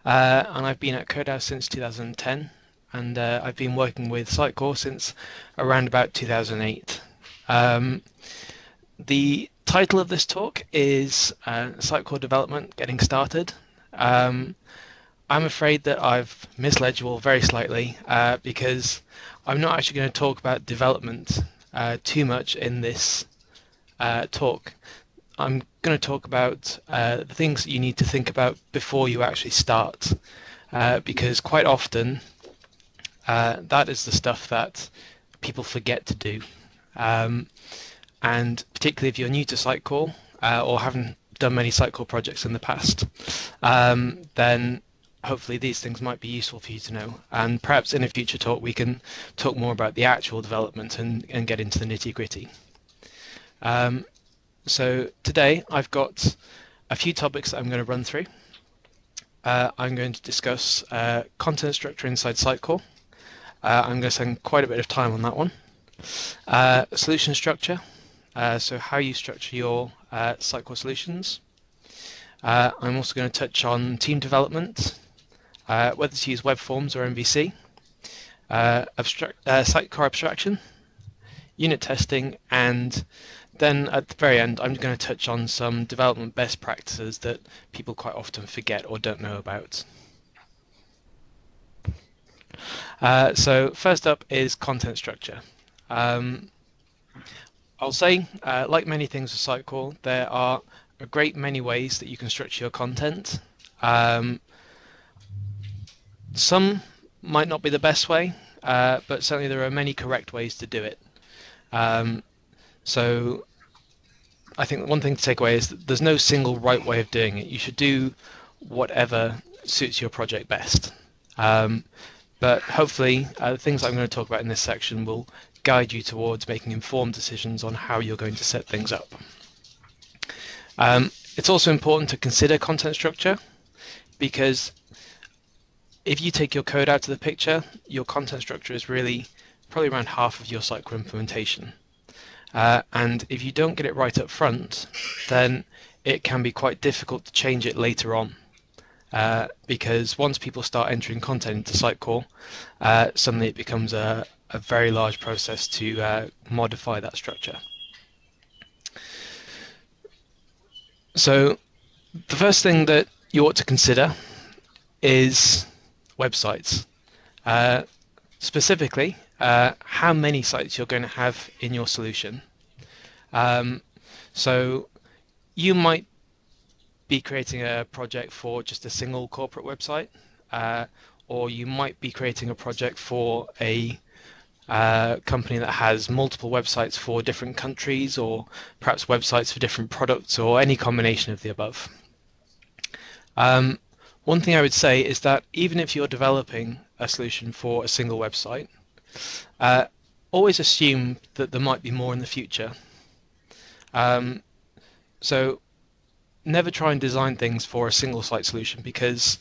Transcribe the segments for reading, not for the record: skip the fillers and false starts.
and I've been at Codehouse since 2010, and I've been working with Sitecore since around about 2008. Um, the title of this talk is Sitecore Development Getting Started. Um, I'm afraid that I've misled you all very slightly because I'm not actually going to talk about development too much in this talk. I'm going to talk about the things that you need to think about before you actually start, because quite often that is the stuff that people forget to do. And particularly if you're new to Sitecore or haven't done many Sitecore projects in the past, then hopefully these things might be useful for you to know. And perhaps in a future talk we can talk more about the actual development and get into the nitty-gritty. So today I've got a few topics that I'm going to run through. I'm going to discuss content structure inside Sitecore. I'm going to spend quite a bit of time on that one. Solution structure, so how you structure your Sitecore solutions. I'm also going to touch on team development, whether to use web forms or MVC, Sitecore abstraction, unit testing, and then at the very end I'm going to touch on some development best practices that people quite often forget or don't know about. So first up is content structure. I'll say, like many things with Sitecore, there are a great many ways that you can structure your content. Some might not be the best way, but certainly there are many correct ways to do it. So I think one thing to take away is that there's no single right way of doing it. You should do whatever suits your project best. But hopefully the things I'm going to talk about in this section will guide you towards making informed decisions on how you're going to set things up. It's also important to consider content structure, because if you take your code out of the picture, your content structure is really probably around half of your Sitecore implementation. And if you don't get it right up front, then it can be quite difficult to change it later on. Because once people start entering content into Sitecore, suddenly it becomes a very large process to modify that structure. So the first thing that you ought to consider is websites. Specifically, how many sites you're going to have in your solution. So you might be creating a project for just a single corporate website, or you might be creating a project for a company that has multiple websites for different countries, or perhaps websites for different products, or any combination of the above. One thing I would say is that even if you're developing a solution for a single website, always assume that there might be more in the future. So never try and design things for a single site solution, because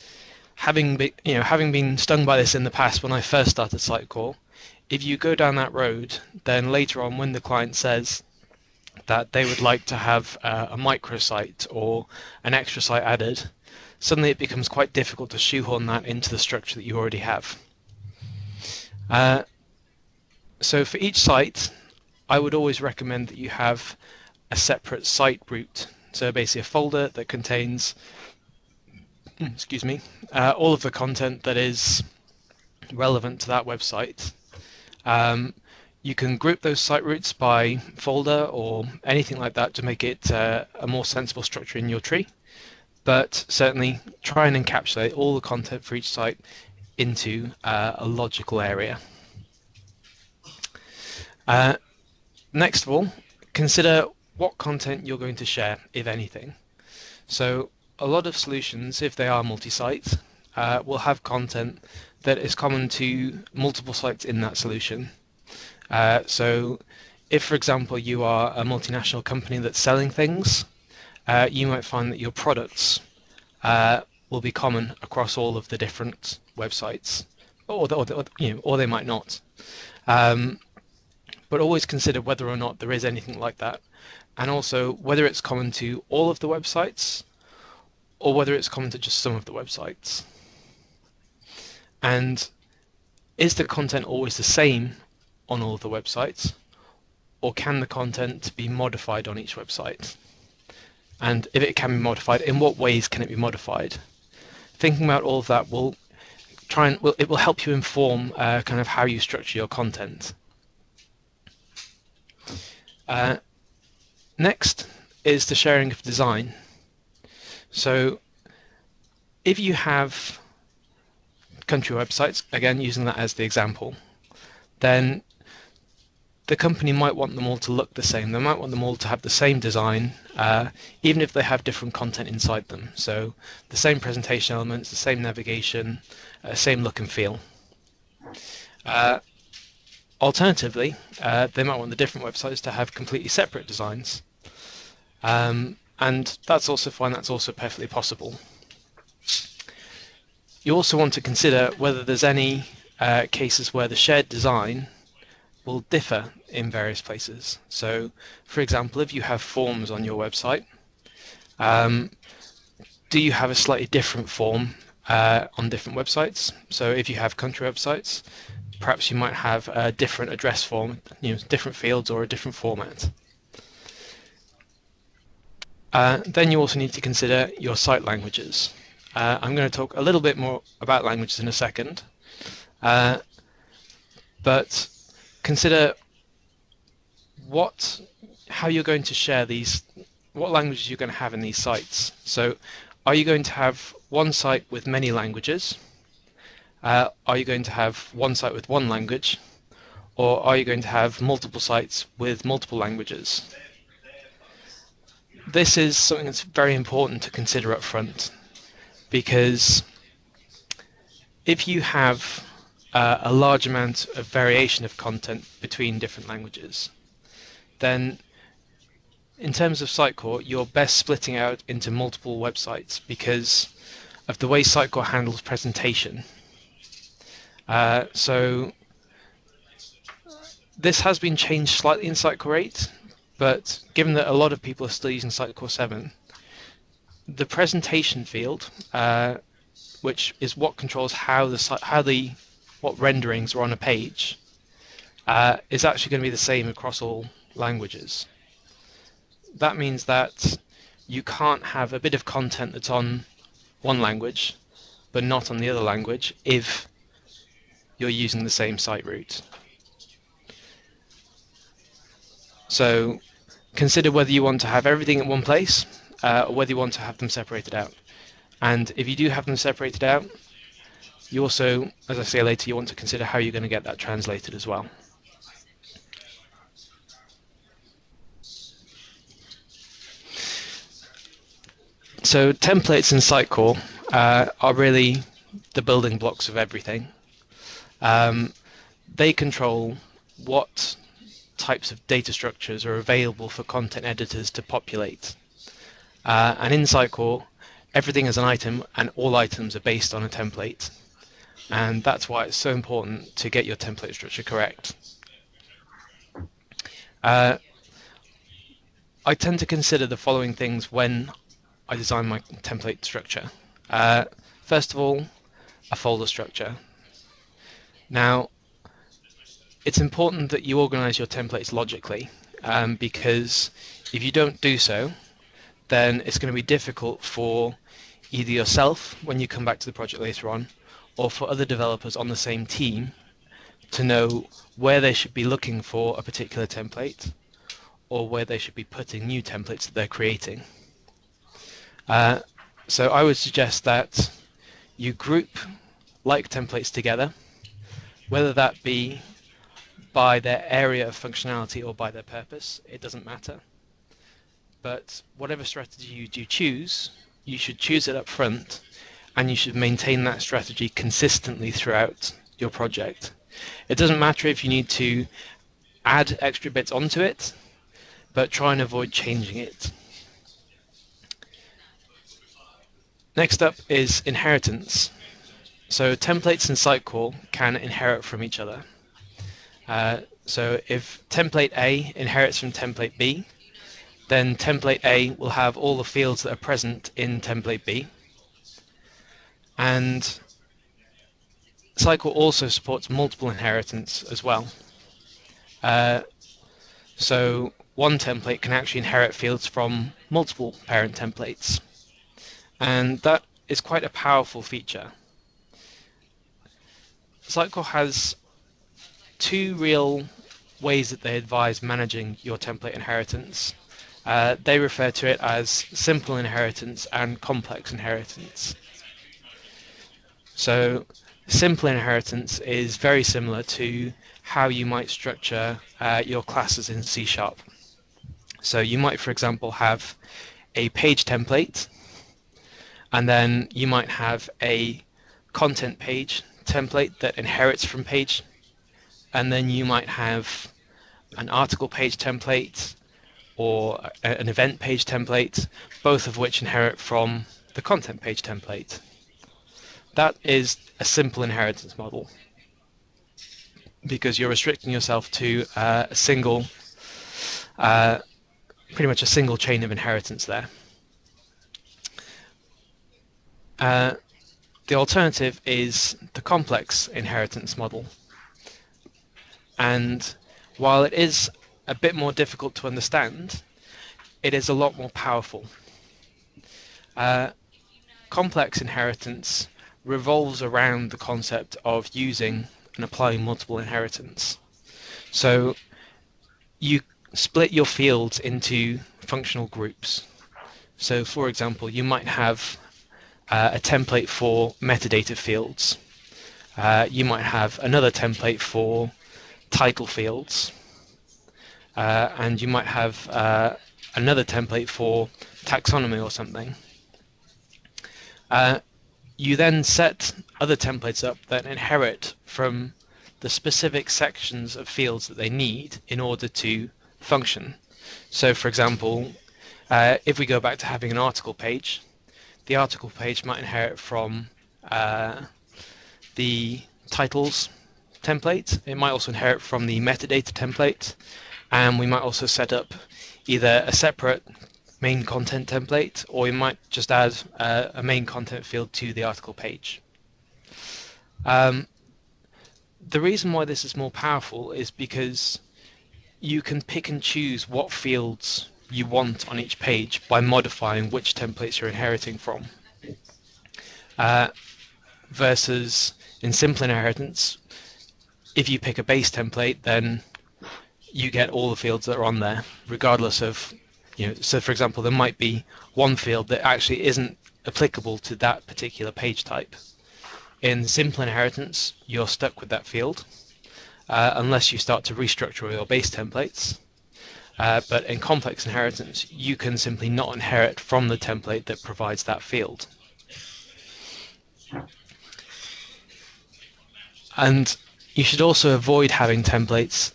having been stung by this in the past when I first started Sitecore, if you go down that road, then later on when the client says that they would like to have a microsite or an extra site added, suddenly it becomes quite difficult to shoehorn that into the structure that you already have. So for each site, I would always recommend that you have a separate site root. So basically a folder that contains, all of the content that is relevant to that website. You can group those site roots by folder or anything like that to make it a more sensible structure in your tree. But certainly try and encapsulate all the content for each site into a logical area. Next of all, consider what content you're going to share, if anything. So a lot of solutions, if they are multi-site, will have content that is common to multiple sites in that solution. So if, for example, you are a multinational company that's selling things, you might find that your products will be common across all of the different websites, or they might not. But always consider whether or not there is anything like that, and also whether it's common to all of the websites or whether it's common to just some of the websites. And is the content always the same on all of the websites, or can the content be modified on each website? And if it can be modified, in what ways can it be modified? Thinking about all of that will it will help you inform kind of how you structure your content. Next is the sharing of design. So if you have country websites, again using that as the example, then the company might want them all to look the same. They might want them all to have the same design, even if they have different content inside them. So the same presentation elements, the same navigation, same look and feel. Alternatively, they might want the different websites to have completely separate designs. And that's also fine, that's also perfectly possible. You also want to consider whether there's any cases where the shared design will differ in various places. So, for example, if you have forms on your website, do you have a slightly different form on different websites? So if you have country websites, perhaps you might have a different address form, different fields or a different format. Then you also need to consider your site languages. I'm going to talk a little bit more about languages in a second, but consider how you're going to share these, what languages you're going to have in these sites. So are you going to have one site with many languages? Are you going to have one site with one language? Or are you going to have multiple sites with multiple languages? This is something that's very important to consider up front, because if you have a large amount of variation of content between different languages, then in terms of Sitecore, you're best splitting out into multiple websites because of the way Sitecore handles presentation. So this has been changed slightly in Sitecore 8, but given that a lot of people are still using Sitecore 7, the presentation field, which is what controls what renderings are on a page, is actually going to be the same across all languages. That means that you can't have a bit of content that's on one language but not on the other language if you're using the same site route. So consider whether you want to have everything in one place or whether you want to have them separated out. And if you do have them separated out, you also, as I say later, you want to consider how you're going to get that translated as well. So templates in Sitecore are really the building blocks of everything. They control what types of data structures are available for content editors to populate. And in Sitecore, everything is an item, and all items are based on a template. And that's why it's so important to get your template structure correct. I tend to consider the following things when I design my template structure. First of all, a folder structure. Now, it's important that you organize your templates logically, because if you don't do so, then it's going to be difficult for either yourself when you come back to the project later on, or for other developers on the same team to know where they should be looking for a particular template or where they should be putting new templates that they're creating. So I would suggest that you group like templates together, whether that be by their area of functionality or by their purpose, it doesn't matter. But whatever strategy you do choose, you should choose it up front, and you should maintain that strategy consistently throughout your project. It doesn't matter if you need to add extra bits onto it, but try and avoid changing it. Next up is inheritance. So templates in Sitecore can inherit from each other. So if template A inherits from template B, then template A will have all the fields that are present in template B. And Sitecore also supports multiple inheritance as well. So one template can actually inherit fields from multiple parent templates. And that is quite a powerful feature. Sitecore has two real ways that they advise managing your template inheritance. They refer to it as simple inheritance and complex inheritance. So simple inheritance is very similar to how you might structure your classes in C#. So you might, for example, have a page template, and then you might have a content page template that inherits from page, and then you might have an article page template or an event page template, both of which inherit from the content page template. That is a simple inheritance model because you're restricting yourself to a single, pretty much a single chain of inheritance there. The alternative is the complex inheritance model. And while it is a bit more difficult to understand, it is a lot more powerful. Complex inheritance revolves around the concept of using and applying multiple inheritance. So you split your fields into functional groups. So for example, you might have a template for metadata fields. You might have another template for title fields. And you might have another template for taxonomy or something. You then set other templates up that inherit from the specific sections of fields that they need in order to function. So for example, if we go back to having an article page, the article page might inherit from the titles template. It might also inherit from the metadata template, and we might also set up either a separate main content template, or we might just add a main content field to the article page. The reason why this is more powerful is because you can pick and choose what fields you want on each page by modifying which templates you're inheriting from. Versus in simple inheritance, if you pick a base template, then you get all the fields that are on there, regardless of, so for example, there might be one field that actually isn't applicable to that particular page type. In simple inheritance, you're stuck with that field, unless you start to restructure your base templates. But in complex inheritance, you can simply not inherit from the template that provides that field. And you should also avoid having templates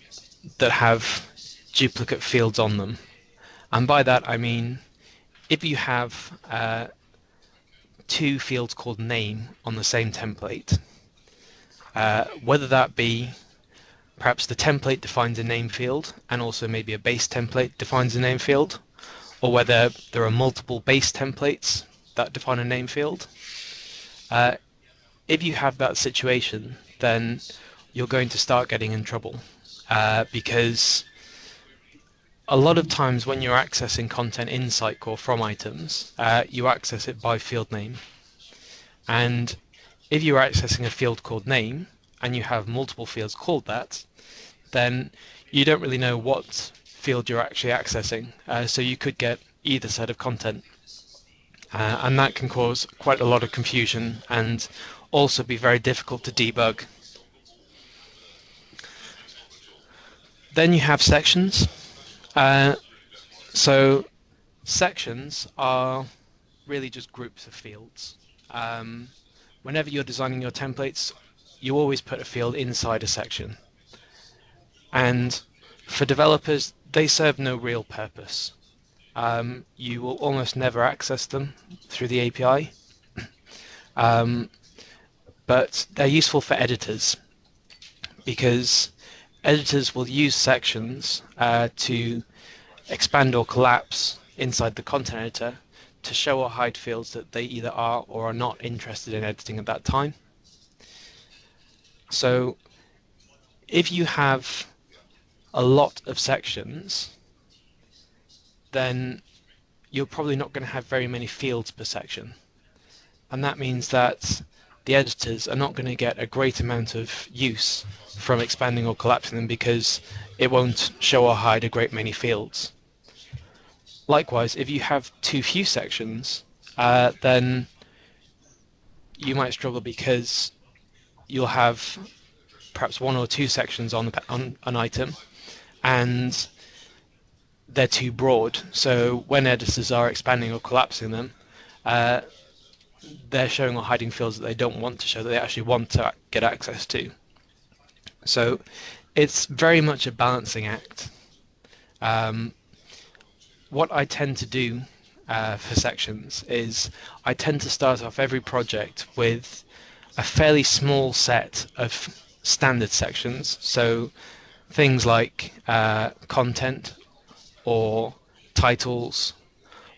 that have duplicate fields on them. And by that I mean, if you have two fields called name on the same template, whether that be perhaps the template defines a name field and also maybe a base template defines a name field, or whether there are multiple base templates that define a name field. If you have that situation, then you're going to start getting in trouble, because a lot of times when you're accessing content in Sitecore from items, you access it by field name. And if you're accessing a field called name and you have multiple fields called that, then you don't really know what field you're actually accessing. So you could get either set of content. And that can cause quite a lot of confusion and also be very difficult to debug. Then you have sections. So sections are really just groups of fields. Whenever you're designing your templates, you always put a field inside a section. And for developers, they serve no real purpose. You will almost never access them through the API. But they're useful for editors, because editors will use sections to expand or collapse inside the content editor to show or hide fields that they either are or are not interested in editing at that time. So if you have a lot of sections, then you're probably not going to have very many fields per section. And that means that the editors are not going to get a great amount of use from expanding or collapsing them because it won't show or hide a great many fields. Likewise, if you have too few sections, then you might struggle because you'll have perhaps one or two sections on an item, and they're too broad. So when editors are expanding or collapsing them, they're showing or hiding fields that they don't want to show, that they actually want to get access to. So it's very much a balancing act. What I tend to do for sections is I tend to start off every project with a fairly small set of standard sections. So things like content or titles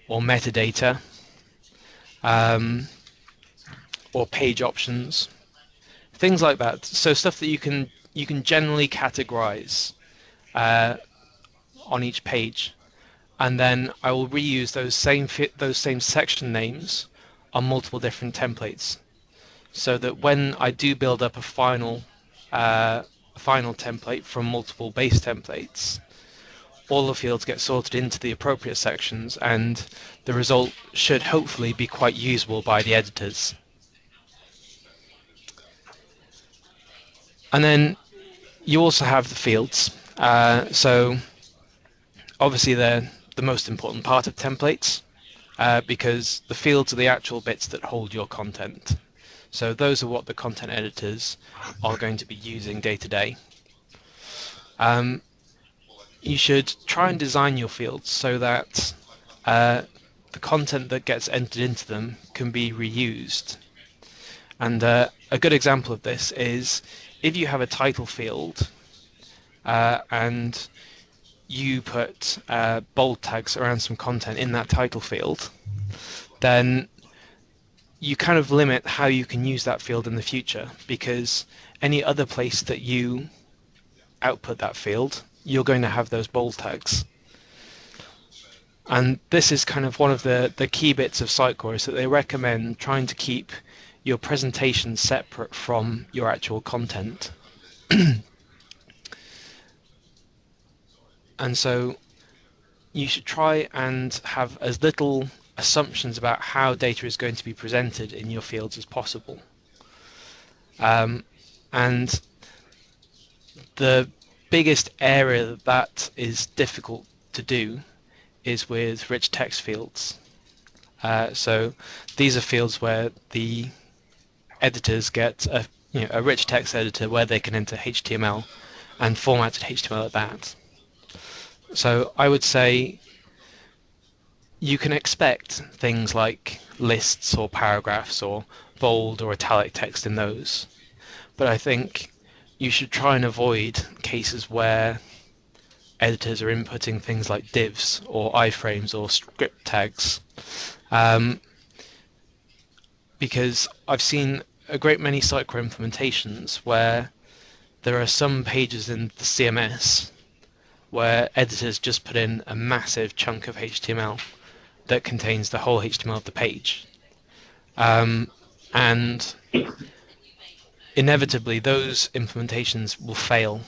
or metadata or page options, things like that. So stuff that you can generally categorize on each page, and then I will reuse those same section names on multiple different templates, so that when I do build up a final template from multiple base templates, all the fields get sorted into the appropriate sections, and the result should hopefully be quite usable by the editors. And then you also have the fields. So obviously they're the most important part of templates, because the fields are the actual bits that hold your content. So those are what the content editors are going to be using day to day. You should try and design your fields so that the content that gets entered into them can be reused. And a good example of this is if you have a title field and you put bold tags around some content in that title field, then you kind of limit how you can use that field in the future, because any other place that you output that field, you're going to have those bold tags. And this is kind of one of the key bits of Sitecore, is that they recommend trying to keep your presentation separate from your actual content. And so you should try and have as little assumptions about how data is going to be presented in your fields as possible. And the biggest area that is difficult to do is with rich text fields. So these are fields where the editors get a rich text editor where they can enter HTML and formatted HTML at that. So I would say you can expect things like lists or paragraphs or bold or italic text in those, but I think you should try and avoid cases where editors are inputting things like divs or iframes or script tags, because I've seen a great many Sitecore implementations where there are some pages in the CMS where editors just put in a massive chunk of HTML that contains the whole HTML of the page. And inevitably those implementations will fail,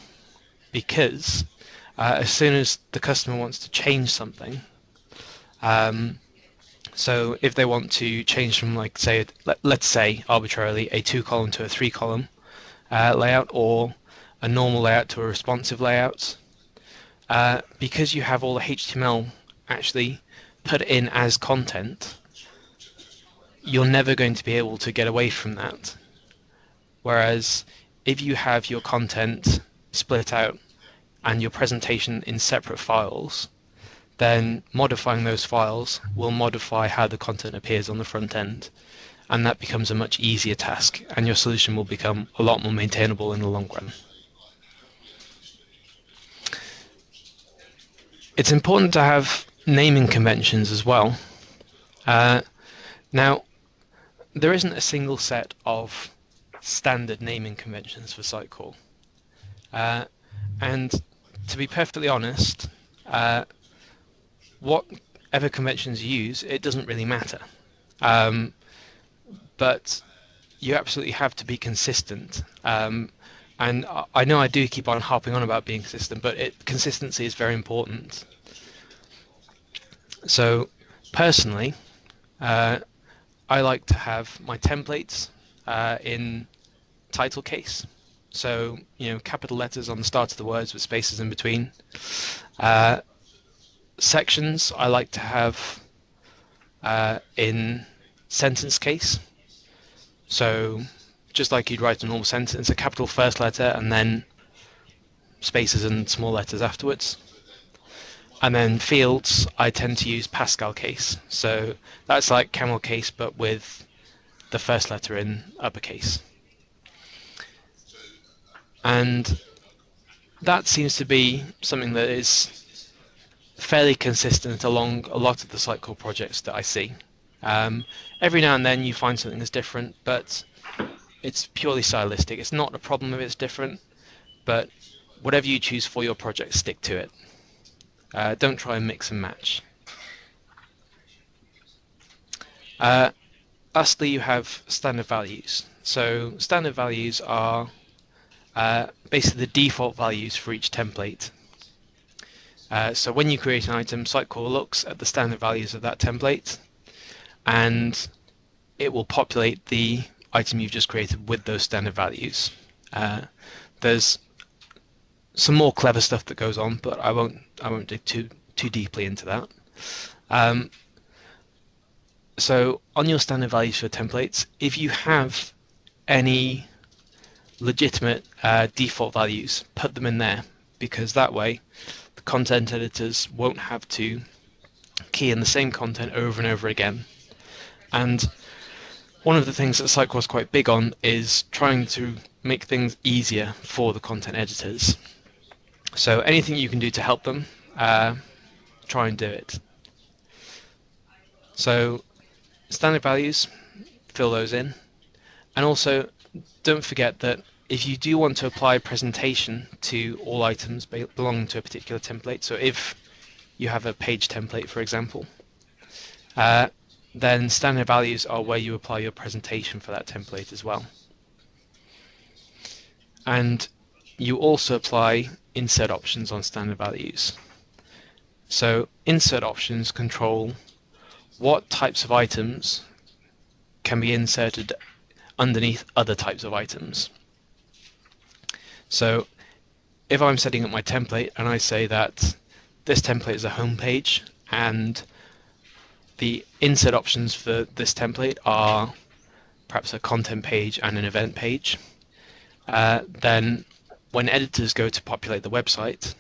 because as soon as the customer wants to change something, so if they want to change from, like, say, let's say arbitrarily a 2-column to a 3-column layout, or a normal layout to a responsive layout, because you have all the HTML actually put in as content, you're never going to be able to get away from that. Whereas if you have your content split out and your presentation in separate files, then modifying those files will modify how the content appears on the front end, and that becomes a much easier task, and your solution will become a lot more maintainable in the long run. It's important to have naming conventions as well. Now, there isn't a single set of standard naming conventions for Sitecore. And to be perfectly honest, whatever conventions you use, it doesn't really matter. But you absolutely have to be consistent. And I know I do keep on harping on about being consistent, but consistency is very important. So personally, I like to have my templates in title case. So, capital letters on the start of the words with spaces in between. Sections I like to have in sentence case. So just like you'd write a normal sentence, a capital first letter and then spaces and small letters afterwards. And then fields, I tend to use Pascal case. So that's like camel case, but with the first letter in uppercase. And that seems to be something that is fairly consistent along a lot of the Sitecore projects that I see. Every now and then you find something that's different, but it's purely stylistic. It's not a problem if it's different, but whatever you choose for your project, stick to it. Don't try and mix and match. Lastly, you have standard values. So standard values are basically the default values for each template. So when you create an item, Sitecore looks at the standard values of that template, and it will populate the item you've just created with those standard values. There's some more clever stuff that goes on, but I won't dig too deeply into that. So on your standard values for templates, if you have any legitimate default values, put them in there, because that way the content editors won't have to key in the same content over and over again. And one of the things that Sitecore is quite big on is trying to make things easier for the content editors. So anything you can do to help them, try and do it. So standard values, fill those in. And also, don't forget that if you do want to apply presentation to all items belonging to a particular template, so if you have a page template, for example, then standard values are where you apply your presentation for that template as well. And you also apply insert options on standard values. So insert options control what types of items can be inserted underneath other types of items. So if I'm setting up my template and I say that this template is a home page and the insert options for this template are perhaps a content page and an event page, then when editors go to populate the website,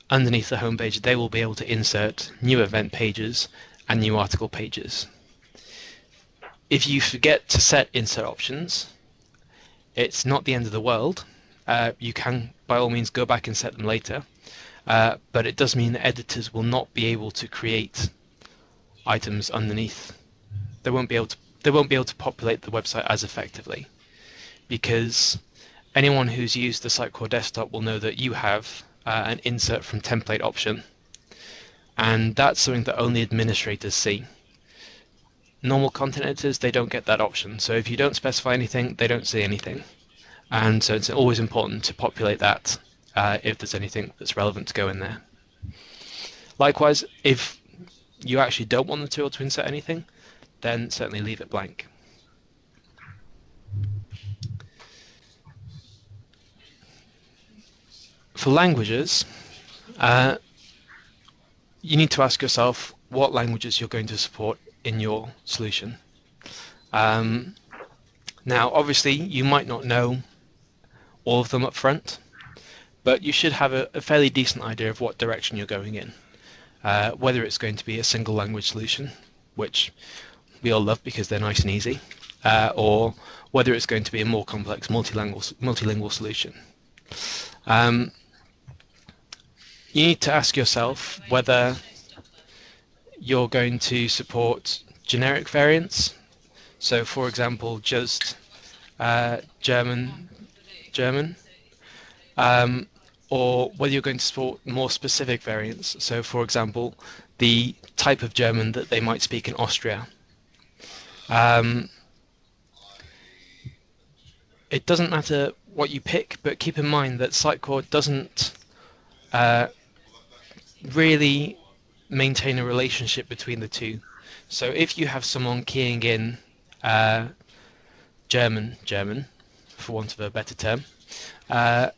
underneath the home page they will be able to insert new event pages and new article pages. If you forget to set insert options, it's not the end of the world. You can by all means go back and set them later, but it does mean that editors will not be able to create items underneath. They won't be able to populate the website as effectively, because anyone who's used the Sitecore desktop will know that you have an insert from template option, and that's something that only administrators see. Normal content editors, they don't get that option, so if you don't specify anything, they don't see anything, and so it's always important to populate that if there's anything that's relevant to go in there. Likewise, if you actually don't want the tool to insert anything, then certainly leave it blank. For languages, you need to ask yourself what languages you're going to support in your solution. Now, obviously, you might not know all of them up front, but you should have a fairly decent idea of what direction you're going in. Whether it's going to be a single language solution, which we all love because they're nice and easy, or whether it's going to be a more complex multilingual solution. You need to ask yourself whether you're going to support generic variants. So for example, just German, um, or whether you're going to support more specific variants. So, for example, the type of German that they might speak in Austria. Um, it doesn't matter what you pick, but keep in mind that Sitecore doesn't uh, really maintain a relationship between the two. So if you have someone keying in uh, German, for want of a better term, uh,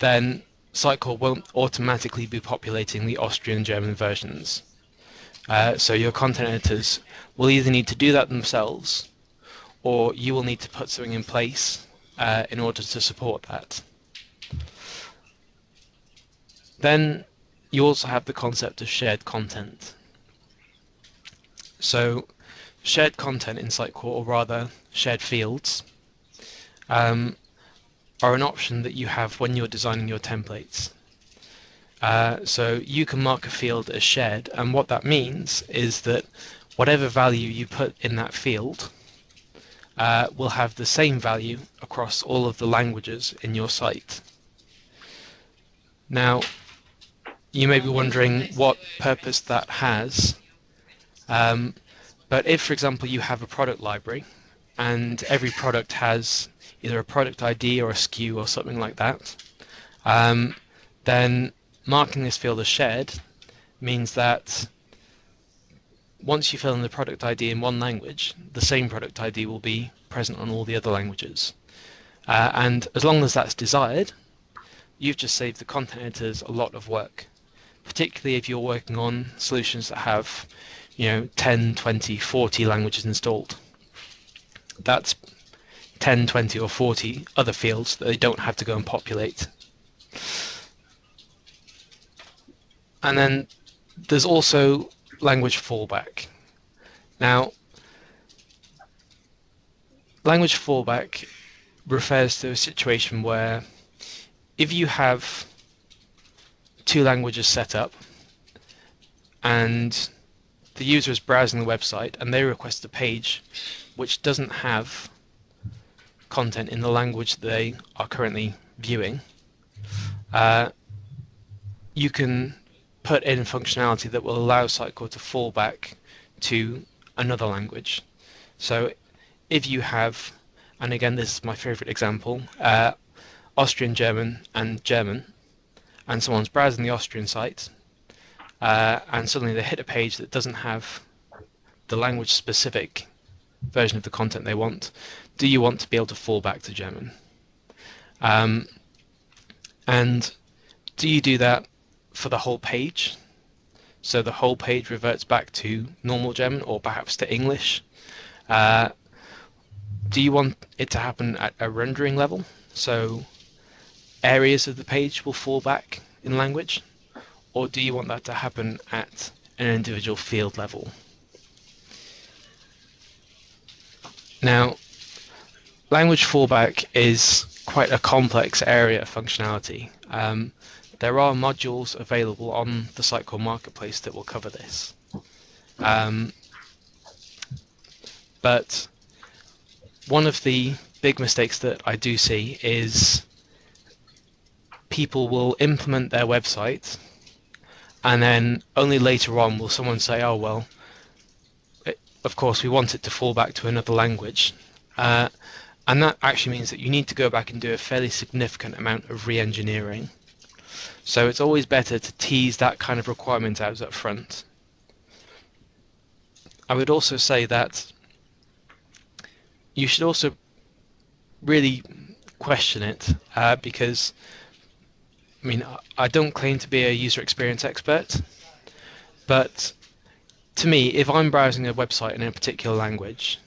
then Sitecore won't automatically be populating the Austrian German versions. So your content editors will either need to do that themselves, or you will need to put something in place in order to support that. Then you also have the concept of shared content. So shared content in Sitecore, or rather shared fields, are an option that you have when you're designing your templates. So you can mark a field as shared, and what that means is that whatever value you put in that field will have the same value across all of the languages in your site. Now, you may be wondering what purpose that has, but if, for example, you have a product library and every product has either a product ID or a SKU or something like that, then marking this field as shared means that once you fill in the product ID in one language, the same product ID will be present on all the other languages. And as long as that's desired, you've just saved the content editors a lot of work, particularly if you're working on solutions that have 10, 20, 40 languages installed. That's 10, 20 or 40 other fields that they don't have to go and populate. And then there's also language fallback. Now, language fallback refers to a situation where if you have two languages set up and the user is browsing the website and they request a page which doesn't have content in the language they are currently viewing, you can put in functionality that will allow Sitecore to fall back to another language. So if you have, and again this is my favorite example, Austrian German, and someone's browsing the Austrian site, and suddenly they hit a page that doesn't have the language specific version of the content they want, do you want to be able to fall back to German? And do you do that for the whole page? So the whole page reverts back to normal German or perhaps to English? Do you want it to happen at a rendering level? So areas of the page will fall back in language? Or do you want that to happen at an individual field level? Now, language fallback is quite a complex area of functionality. There are modules available on the Sitecore marketplace that will cover this. But one of the big mistakes that I do see is people will implement their website and then only later on will someone say, oh well, of course we want it to fall back to another language. And that actually means that you need to go back and do a fairly significant amount of re-engineering. So it's always better to tease that kind of requirement out up front. I would also say that you should also really question it, because I mean, I don't claim to be a user experience expert, but to me, if I'm browsing a website in a particular language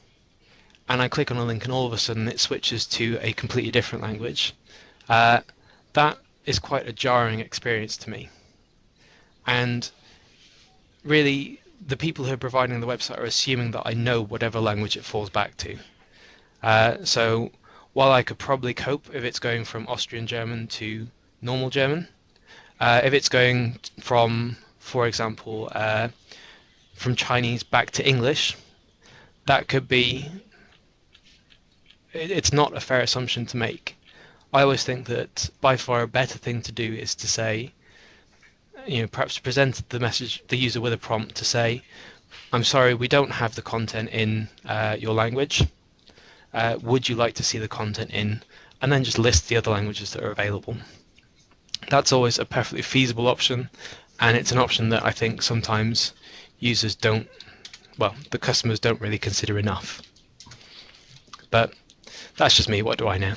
and I click on a link and all of a sudden it switches to a completely different language, that is quite a jarring experience to me. And really, the people who are providing the website are assuming that I know whatever language it falls back to. So while I could probably cope if it's going from Austrian German to normal German, if it's going from, for example, from Chinese back to English, that could be it's not a fair assumption to make. I always think that by far a better thing to do is to say, perhaps present the user with a prompt to say, I'm sorry, we don't have the content in your language. Would you like to see the content in? And then just list the other languages that are available. That's always a perfectly feasible option, and it's an option that I think sometimes users don't, well, the customers don't really consider enough. But that's just me, what do I know?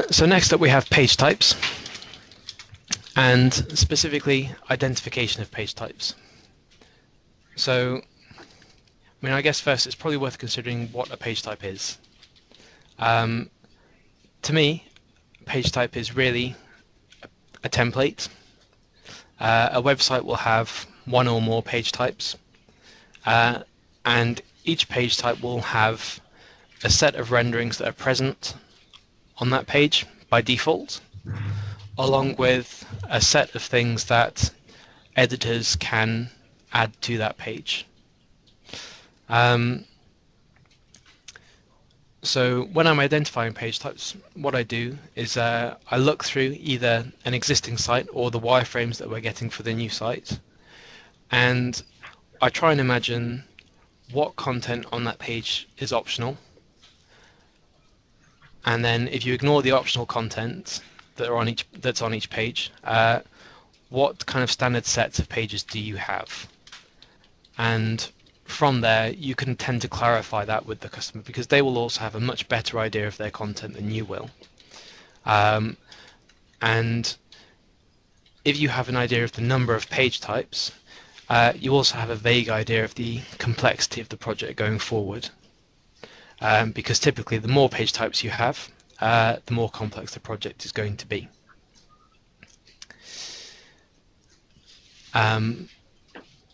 So next up we have page types, and specifically identification of page types. So, I guess first it's probably worth considering what a page type is. To me, page type is really a template. A website will have one or more page types, and each page type will have a set of renderings that are present on that page by default, along with a set of things that editors can add to that page. So when I'm identifying page types, what I do is I look through either an existing site or the wireframes that we're getting for the new site, and I try and imagine what content on that page is optional. And then if you ignore the optional content that's on each page, what kind of standard sets of pages do you have? And from there, you can tend to clarify that with the customer, because they will also have a much better idea of their content than you will. And if you have an idea of the number of page types, you also have a vague idea of the complexity of the project going forward. Because typically the more page types you have, the more complex the project is going to be.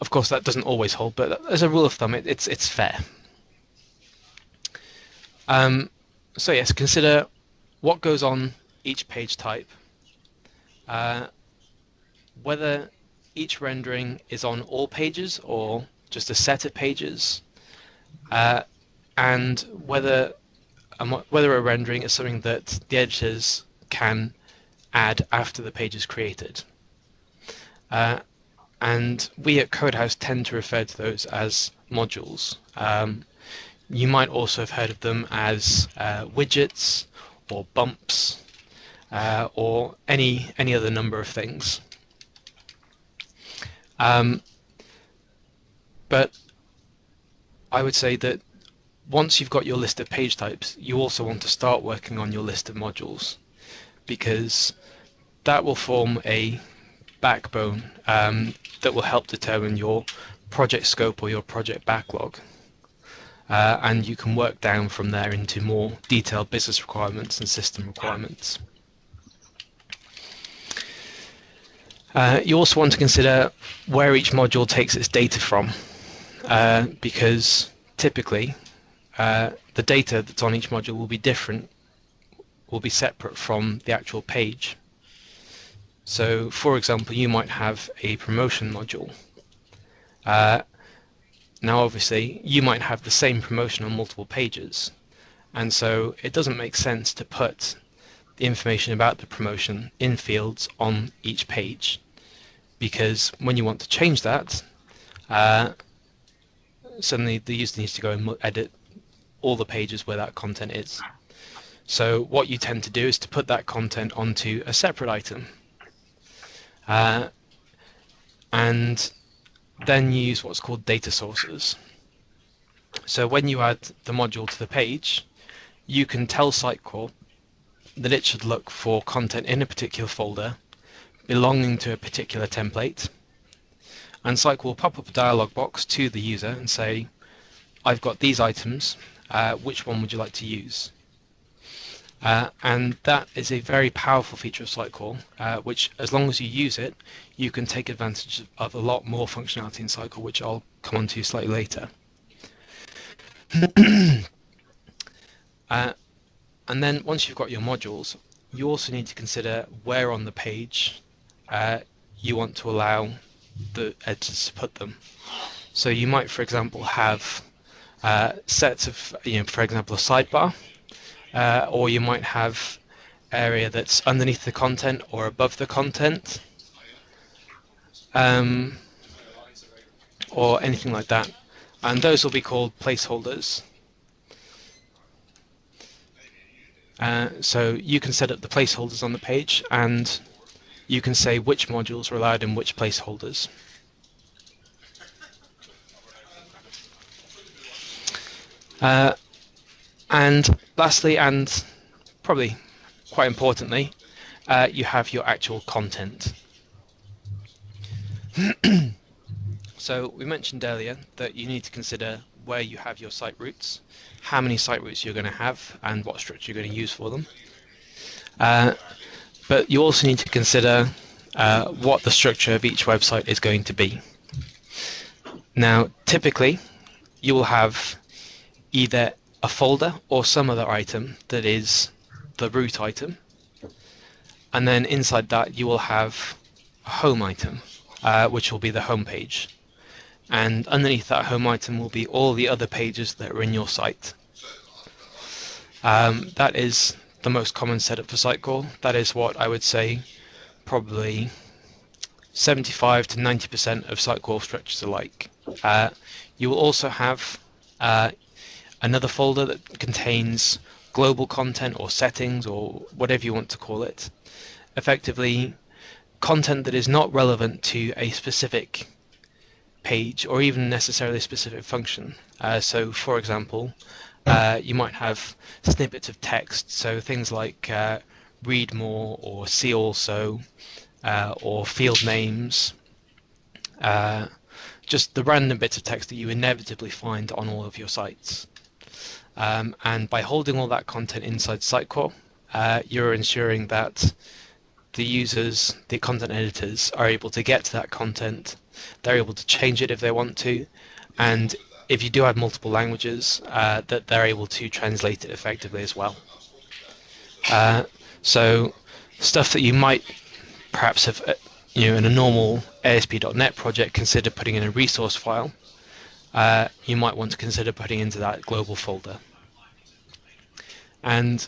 Of course, that doesn't always hold, but as a rule of thumb, it's fair. So yes, consider what goes on each page type, whether each rendering is on all pages or just a set of pages, and whether a rendering is something that the editors can add after the page is created. And we at Codehouse tend to refer to those as modules. You might also have heard of them as widgets or bumps or any other number of things. But I would say that once you've got your list of page types, you also want to start working on your list of modules, because that will form a backbone that will help determine your project scope or your project backlog. And you can work down from there into more detailed business requirements and system requirements. You also want to consider where each module takes its data from, because typically the data that's on each module will be separate from the actual page. So, for example, you might have a promotion module. Now, obviously, you might have the same promotion on multiple pages, and so it doesn't make sense to put the information about the promotion in fields on each page, because when you want to change that, suddenly the user needs to go and edit all the pages where that content is. So what you tend to do is to put that content onto a separate item. And then you use what's called data sources. So when you add the module to the page, you can tell Sitecore that it should look for content in a particular folder belonging to a particular template, and Sitecore will pop up a dialog box to the user and say, I've got these items, which one would you like to use? And that is a very powerful feature of Sitecore, which, as long as you use it, you can take advantage of a lot more functionality in Sitecore, which I'll come on to slightly later. And then once you've got your modules, you also need to consider where on the page you want to allow the editors to put them. So you might, for example, have sets of, for example, a sidebar, or you might have area that's underneath the content or above the content, or anything like that. And those will be called placeholders. So you can set up the placeholders on the page, and you can say which modules are allowed in which placeholders. And lastly, and probably quite importantly, you have your actual content. So we mentioned earlier that you need to consider where you have your site routes, how many site routes you're going to have, and what structure you're going to use for them. But you also need to consider what the structure of each website is going to be. Now, typically, you will have either a folder or some other item that is the root item, and then inside that you will have a home item, which will be the home page. And underneath that home item will be all the other pages that are in your site. That is the most common setup for Sitecore. That is what I would say probably 75 to 90% of Sitecore structures are like. You will also have another folder that contains global content or settings or whatever you want to call it. Effectively, content that is not relevant to a specific page or even necessarily a specific function. So for example, you might have snippets of text, so things like read more or see also, or field names, just the random bits of text that you inevitably find on all of your sites. And by holding all that content inside Sitecore, you're ensuring that the users, the content editors, are able to get to that content. They're able to change it if they want to, and if you do have multiple languages, that they're able to translate it effectively as well. So stuff that you might perhaps have, in a normal ASP.NET project, consider putting in a resource file, you might want to consider putting into that global folder. And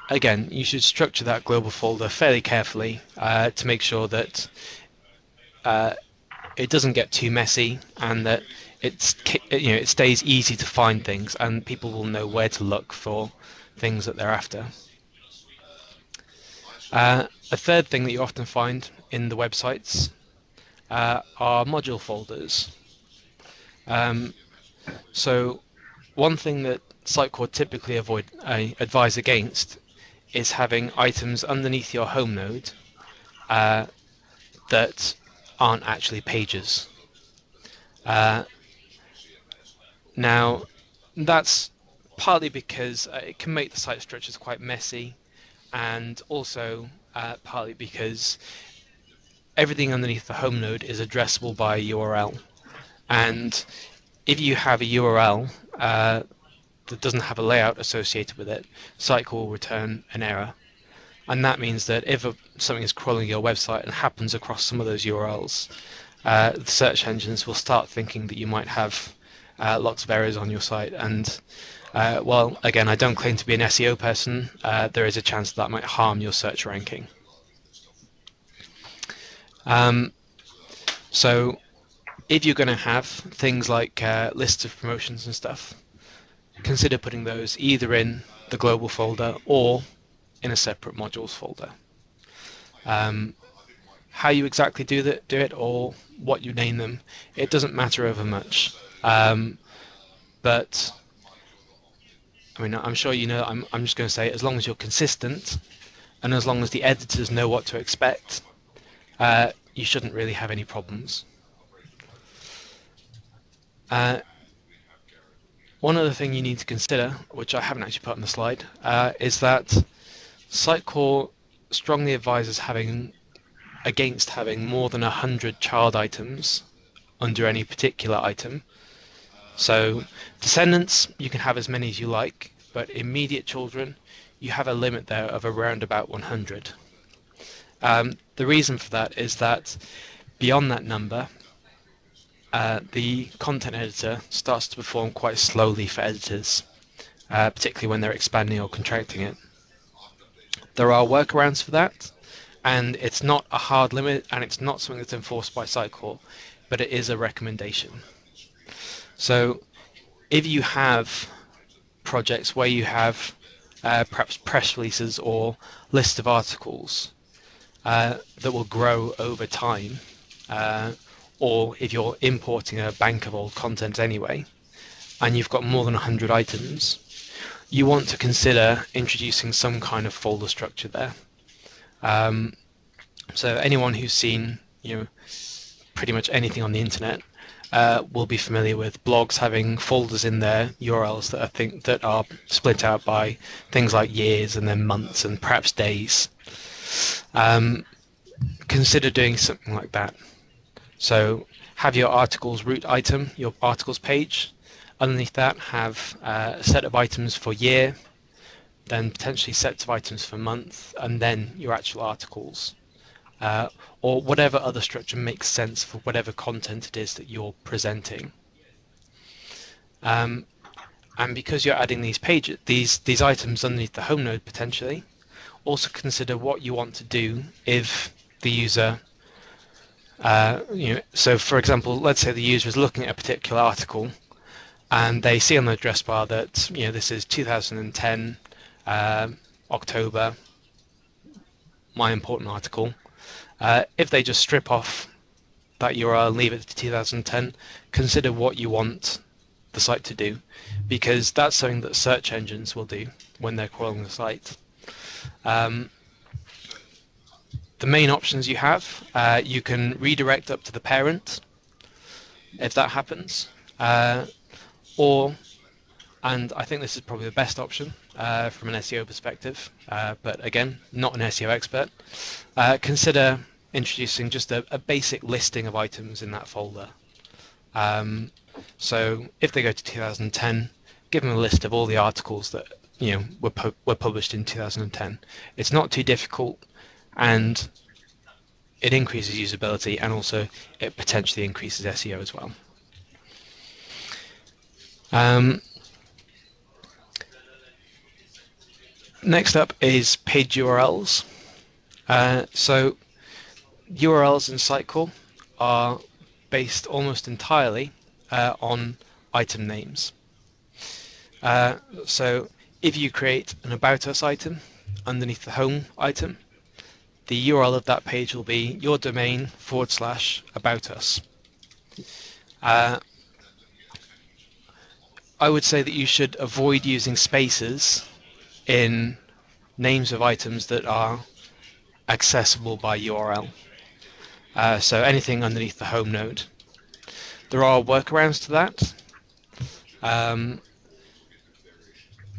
again, you should structure that global folder fairly carefully to make sure that it doesn't get too messy and that it stays easy to find things and people will know where to look for things that they're after. A third thing that you often find in the websites are module folders. So one thing that Sitecore typically advise against is having items underneath your home node that aren't actually pages. Now, that's partly because it can make the site structures quite messy, and also partly because everything underneath the home node is addressable by a URL. And if you have a URL that doesn't have a layout associated with it, Sitecore will return an error. And that means that if something is crawling your website and happens across some of those URLs, the search engines will start thinking that you might have lots of errors on your site. And well, again, I don't claim to be an SEO person. There is a chance that might harm your search ranking. So if you're going to have things like lists of promotions and stuff, consider putting those either in the global folder or in a separate modules folder. How you exactly do it or what you name them, it doesn't matter over much. But I mean, I'm sure you know, I'm just going to say, as long as you're consistent and as long as the editors know what to expect, you shouldn't really have any problems. One other thing you need to consider, which I haven't actually put on the slide, is that Sitecore strongly advises against having more than 100 child items under any particular item. So descendants, you can have as many as you like, but immediate children, you have a limit there of around about 100. The reason for that is that beyond that number, the content editor starts to perform quite slowly for editors, particularly when they're expanding or contracting it. There are workarounds for that, and it's not a hard limit, and it's not something that's enforced by Sitecore, but it is a recommendation. So if you have projects where you have perhaps press releases or list of articles that will grow over time, or if you're importing a bank of old content anyway, and you've got more than 100 items, you want to consider introducing some kind of folder structure there. So anyone who's seen, pretty much anything on the internet will be familiar with blogs having folders in their URLs that are split out by things like years and then months and perhaps days. Consider doing something like that. So have your articles root item, your articles page. Underneath that, have a set of items for year, then potentially sets of items for month, and then your actual articles. Or whatever other structure makes sense for whatever content it is that you're presenting. And because you're adding these pages, these items underneath the home node potentially, also consider what you want to do if the user, so for example, let's say the user is looking at a particular article and they see on the address bar that this is 2010 October, my important article. If they just strip off that URL and leave it to 2010, consider what you want the site to do, because that's something that search engines will do when they're crawling the site. The main options you have, you can redirect up to the parent if that happens, or, and I think this is probably the best option from an SEO perspective, but again, not an SEO expert, consider introducing just a basic listing of items in that folder. So if they go to 2010, give them a list of all the articles that were published in 2010. It's not too difficult, and it increases usability, and also it potentially increases SEO as well. Next up is page URLs. So URLs in Sitecore are based almost entirely on item names. So if you create an About Us item underneath the Home item, the URL of that page will be your domain /About Us. I would say that you should avoid using spaces in names of items that are accessible by URL. So anything underneath the home node. There are workarounds to that.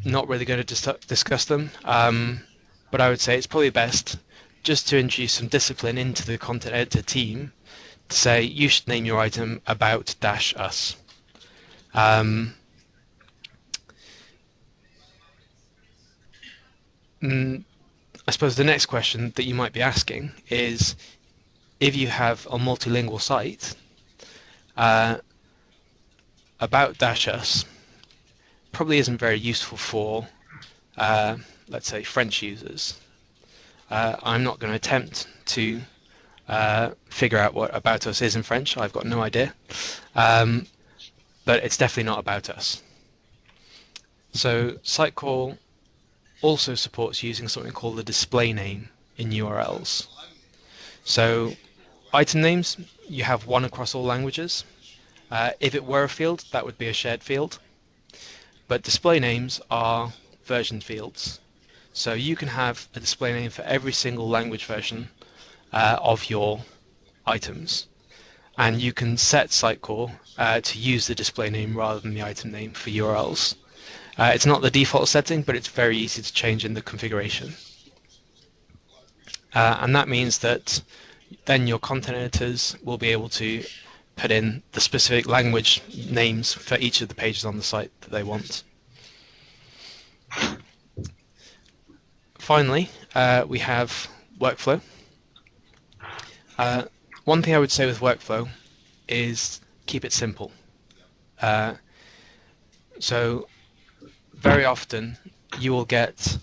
Not really going to discuss them, but I would say it's probably best just to introduce some discipline into the content editor team to say you should name your item About-Us. I suppose the next question that you might be asking is, if you have a multilingual site, About-Us probably isn't very useful for, let's say, French users. I'm not going to attempt to figure out what About Us is in French. I've got no idea. But it's definitely not About Us. So Sitecore also supports using something called the display name in URLs. So item names, you have one across all languages. If it were a field, that would be a shared field. But display names are version fields. So you can have a display name for every single language version of your items. And you can set Sitecore to use the display name rather than the item name for URLs. It's not the default setting, but it's very easy to change in the configuration. And that means that then your content editors will be able to put in the specific language names for each of the pages on the site that they want. Finally, we have workflow. One thing I would say with workflow is keep it simple. So very often you will get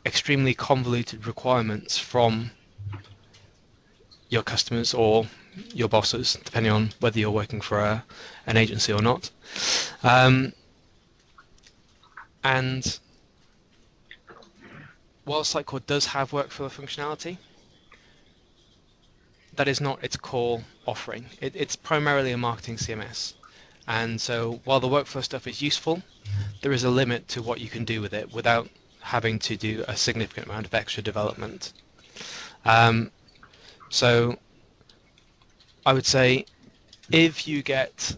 extremely convoluted requirements from your customers or your bosses, depending on whether you're working for an agency or not. And while Sitecore does have workflow functionality, that is not its core offering. It's primarily a marketing CMS. And so while the workflow stuff is useful, there is a limit to what you can do with it without having to do a significant amount of extra development. So I would say if you get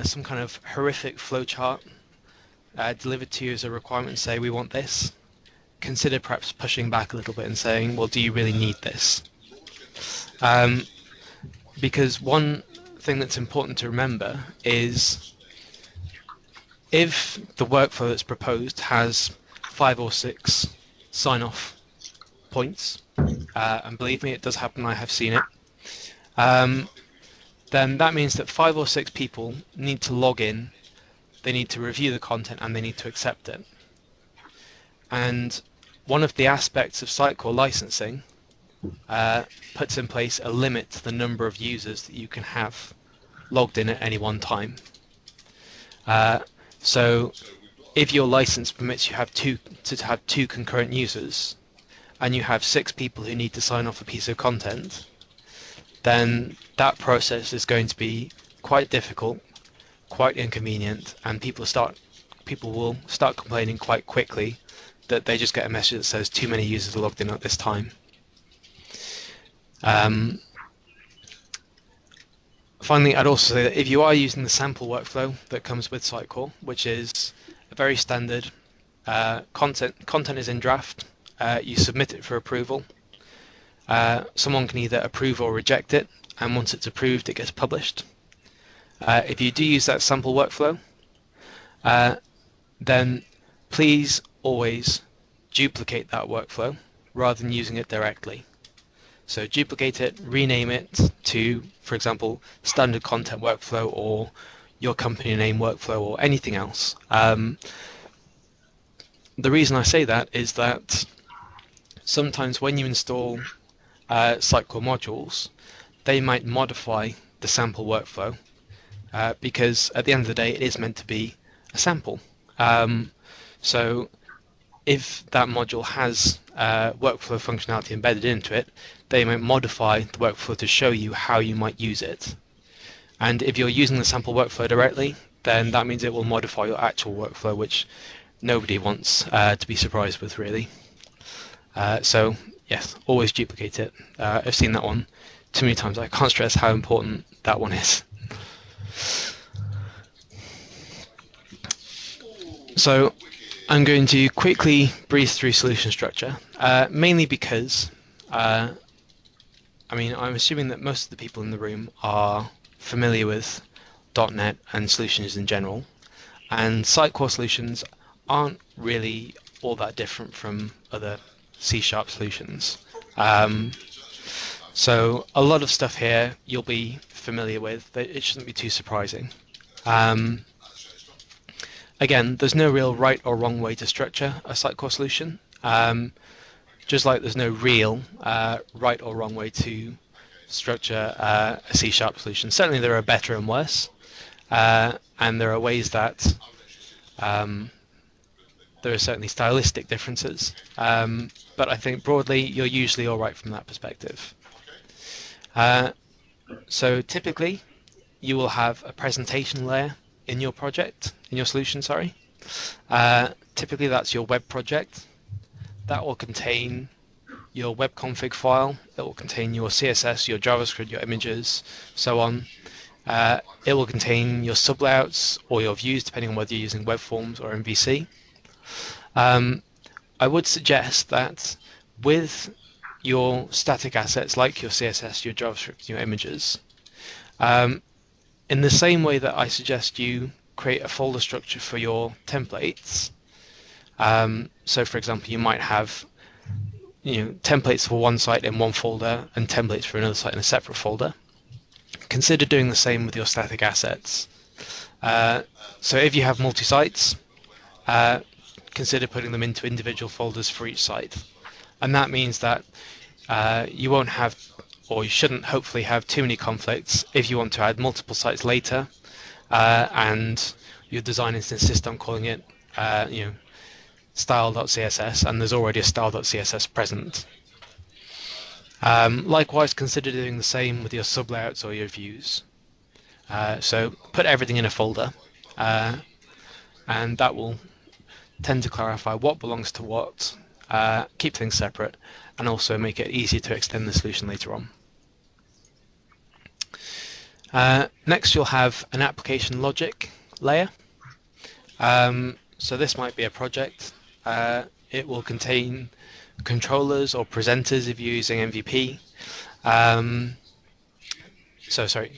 some kind of horrific flowchart delivered to you as a requirement, say we want this, consider perhaps pushing back a little bit and saying, well, do you really need this? Because one thing that's important to remember is if the workflow that's proposed has 5 or 6 sign-off points, and believe me, it does happen, I have seen it, then that means that 5 or 6 people need to log in, they need to review the content, and they need to accept it. And one of the aspects of Sitecore licensing puts in place a limit to the number of users that you can have logged in at any one time. So if your license permits you to have two concurrent users, and you have 6 people who need to sign off a piece of content, then that process is going to be quite difficult, quite inconvenient, and people will start complaining quite quickly that they just get a message that says too many users are logged in at this time. Finally, I'd also say that if you are using the sample workflow that comes with Sitecore, which is a very standard content is in draft, you submit it for approval. Someone can either approve or reject it, and once it's approved, it gets published. If you do use that sample workflow, then please always duplicate that workflow rather than using it directly. So duplicate it, rename it to, for example, standard content workflow or your company name workflow or anything else. The reason I say that is that sometimes when you install Sitecore modules, they might modify the sample workflow because at the end of the day it is meant to be a sample. So if that module has workflow functionality embedded into it, they might modify the workflow to show you how you might use it. And if you're using the sample workflow directly, then that means it will modify your actual workflow, which nobody wants to be surprised with, really. So yes, always duplicate it. I've seen that one too many times. I can't stress how important that one is. So I'm going to quickly breeze through solution structure, mainly because I'm assuming that most of the people in the room are familiar with .NET and solutions in general, and Sitecore solutions aren't really all that different from other C# solutions. So a lot of stuff here you'll be familiar with, but it shouldn't be too surprising. Again, there's no real right or wrong way to structure a Sitecore solution, just like there's no real right or wrong way to structure a C# solution. Certainly there are better and worse, and there are ways that there are certainly stylistic differences, but I think broadly you're usually all right from that perspective. So typically you will have a presentation layer in your solution, sorry. Typically that's your web project. That will contain your web config file, it will contain your CSS, your JavaScript, your images, so on. It will contain your sublayouts or your views, depending on whether you're using web forms or MVC. I would suggest that with your static assets like your CSS, your JavaScript, your images, in the same way that I suggest you create a folder structure for your templates. So for example, you might have templates for one site in one folder and templates for another site in a separate folder. consider doing the same with your static assets. So if you have multi-sites, consider putting them into individual folders for each site. And that means that you won't have, or you shouldn't hopefully have, too many conflicts if you want to add multiple sites later, and your designers insist on calling it style.css, and there's already a style.css present. Likewise, consider doing the same with your sublayouts or your views. So put everything in a folder, and that will tend to clarify what belongs to what, keep things separate, and also make it easier to extend the solution later on. Next, you'll have an application logic layer. So this might be a project. It will contain controllers or presenters if you're using MVP.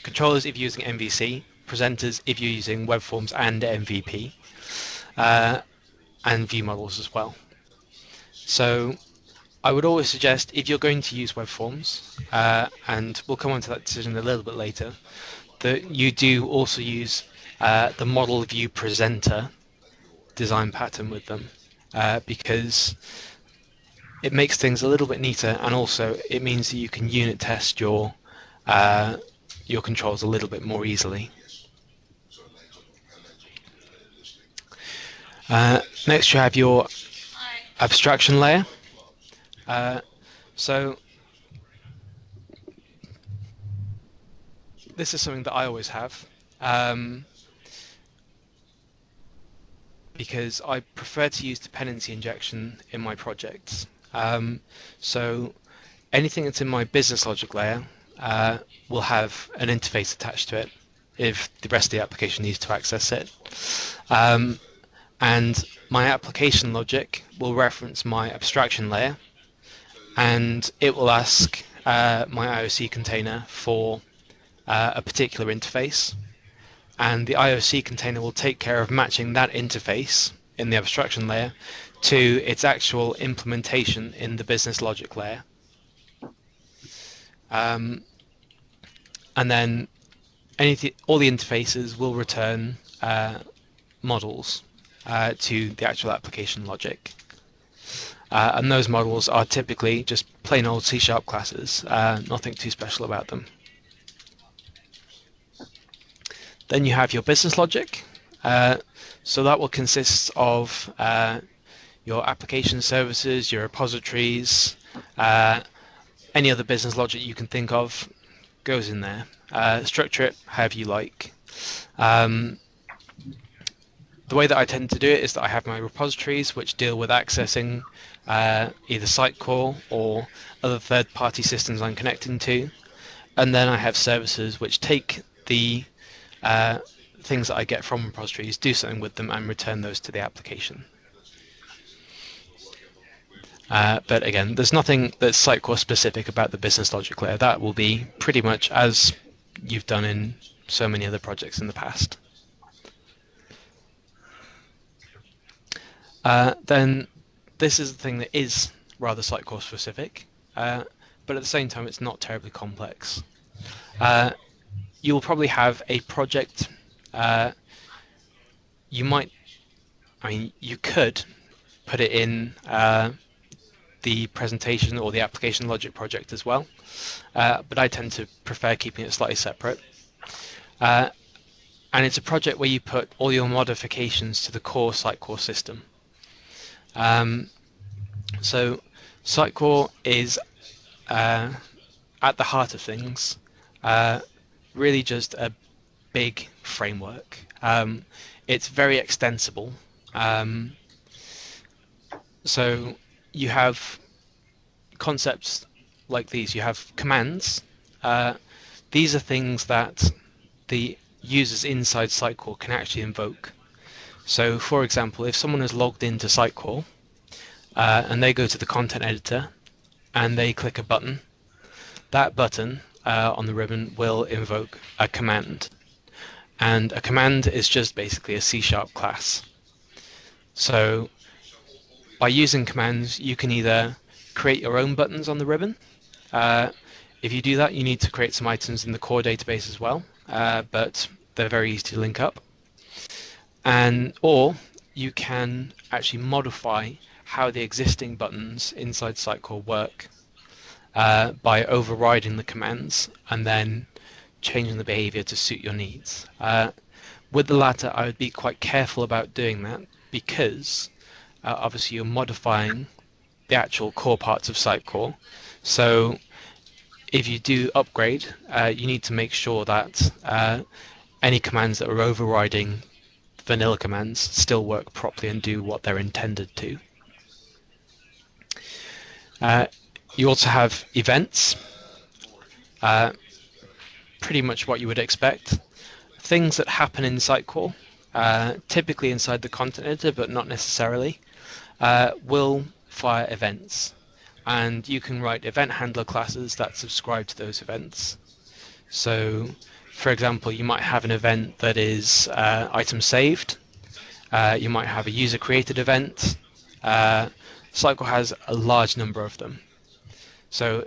Controllers if you're using MVC, presenters if you're using web forms and MVP, and view models as well. So I would always suggest, if you're going to use web forms, and we'll come on to that decision a little bit later, that you do also use the model view presenter design pattern with them, because it makes things a little bit neater, and also it means that you can unit test your controls a little bit more easily. Next, you have your abstraction layer. So this is something that I always have, because I prefer to use dependency injection in my projects. So anything that's in my business logic layer will have an interface attached to it if the rest of the application needs to access it. And my application logic will reference my abstraction layer, and it will ask my IOC container for a particular interface, and the IOC container will take care of matching that interface in the abstraction layer to its actual implementation in the business logic layer. And then all the interfaces will return models to the actual application logic. And those models are typically just plain old C# classes, nothing too special about them. Then you have your business logic. So that will consist of your application services, your repositories, any other business logic you can think of goes in there. Structure it however you like. The way that I tend to do it is that I have my repositories, which deal with accessing either Sitecore or other third-party systems I'm connecting to, and then I have services which take the things that I get from repositories, do something with them, and return those to the application. But again, there's nothing that's Sitecore specific about the business logic layer. That will be pretty much as you've done in so many other projects in the past. Then this is the thing that is rather Sitecore specific, but at the same time it's not terribly complex. You will probably have a project. You could put it in the presentation or the application logic project as well, but I tend to prefer keeping it slightly separate. And it's a project where you put all your modifications to the core Sitecore system. So Sitecore is at the heart of things, really just a big framework. It's very extensible. So you have concepts like these. You have commands. These are things that the users inside Sitecore can actually invoke. So for example, if someone is logged into Sitecore and they go to the content editor and they click a button, that button on the ribbon will invoke a command. And a command is just basically a C# class. So by using commands, you can either create your own buttons on the ribbon. If you do that, you need to create some items in the core database as well, but they're very easy to link up. Or you can actually modify how the existing buttons inside Sitecore work by overriding the commands and then changing the behavior to suit your needs. With the latter, I would be quite careful about doing that because obviously you're modifying the actual core parts of Sitecore. So if you do upgrade, you need to make sure that any commands that are overriding vanilla commands still work properly and do what they're intended to. You also have events, pretty much what you would expect. Things that happen in Sitecore, typically inside the content editor, but not necessarily, will fire events. And you can write event handler classes that subscribe to those events. So, for example, you might have an event that is item saved. You might have a user created event. Sitecore has a large number of them. So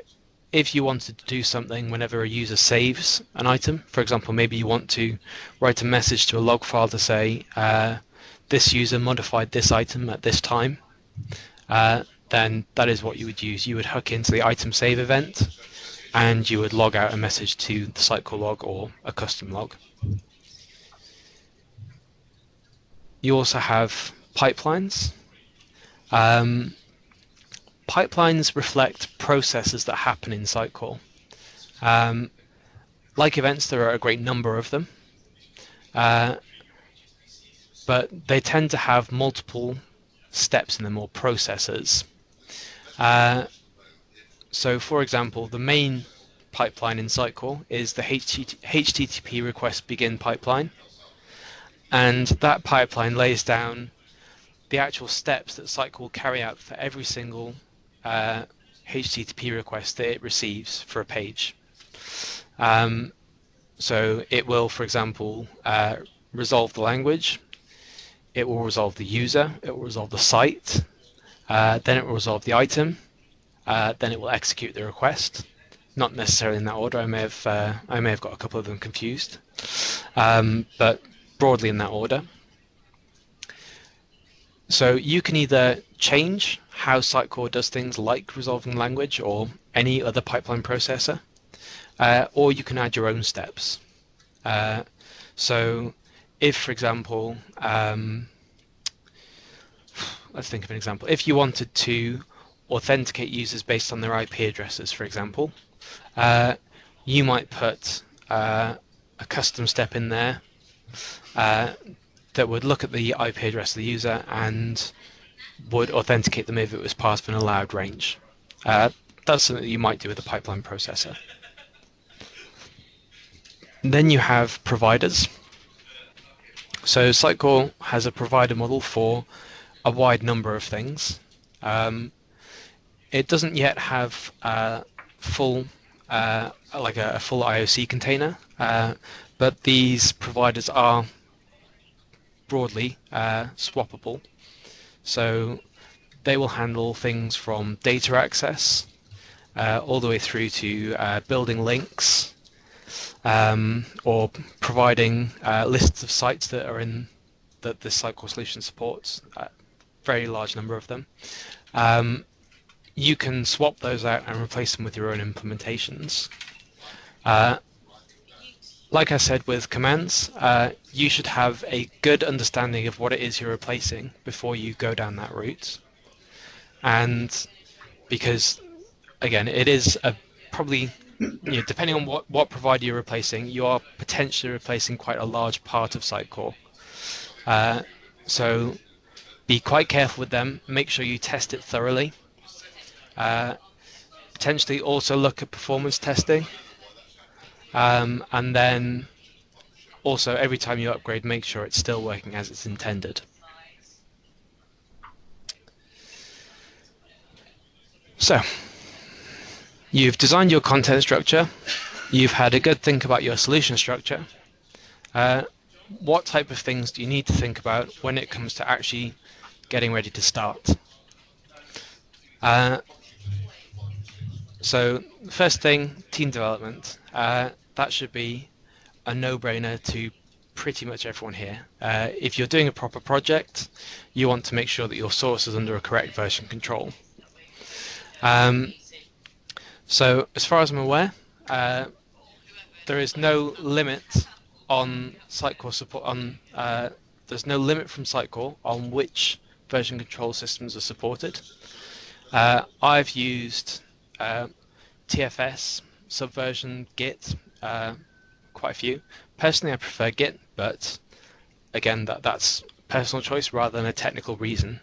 if you wanted to do something whenever a user saves an item, for example, maybe you want to write a message to a log file to say this user modified this item at this time, then that is what you would use. You would hook into the item save event and you would log out a message to the Sitecore log or a custom log. You also have pipelines. Pipelines reflect processes that happen in Sitecore. Like events, there are a great number of them, but they tend to have multiple steps in them or processes. So, for example, the main pipeline in Sitecore is the HTTP request begin pipeline, and that pipeline lays down the actual steps that Sitecore will carry out for every single HTTP request that it receives for a page. So it will, for example, resolve the language, it will resolve the user, it will resolve the site, then it will resolve the item, then it will execute the request. Not necessarily in that order. I may have got a couple of them confused, but broadly in that order. So you can either change how Sitecore does things like resolving language or any other pipeline processor, or you can add your own steps. So if, for example, let's think of an example. If you wanted to authenticate users based on their IP addresses, for example, you might put a custom step in there that would look at the IP address of the user and would authenticate them if it was part of an allowed range. That's something that you might do with a pipeline processor. Then you have providers. So Sitecore has a provider model for a wide number of things. It doesn't yet have a full full IOC container, but these providers are broadly swappable. So they will handle things from data access all the way through to building links or providing lists of sites that are in that the Sitecore solution supports. Very large number of them. You can swap those out and replace them with your own implementations. Like I said with commands, you should have a good understanding of what it is you're replacing before you go down that route. And because, again, it is probably, depending on what provider you're replacing, you are potentially replacing quite a large part of Sitecore. So be quite careful with them. Make sure you test it thoroughly. Potentially also look at performance testing. And then also every time you upgrade, make sure it's still working as it's intended. So you've designed your content structure, you've had a good think about your solution structure. What type of things do you need to think about when it comes to actually getting ready to start? So first thing, team development. That should be a no-brainer to pretty much everyone here. If you're doing a proper project, you want to make sure that your source is under a correct version control. So as far as I'm aware, there is no limit on Sitecore support. There's no limit from Sitecore on which version control systems are supported. I've used TFS, Subversion, Git, quite a few. Personally, I prefer Git, but again, that's personal choice rather than a technical reason.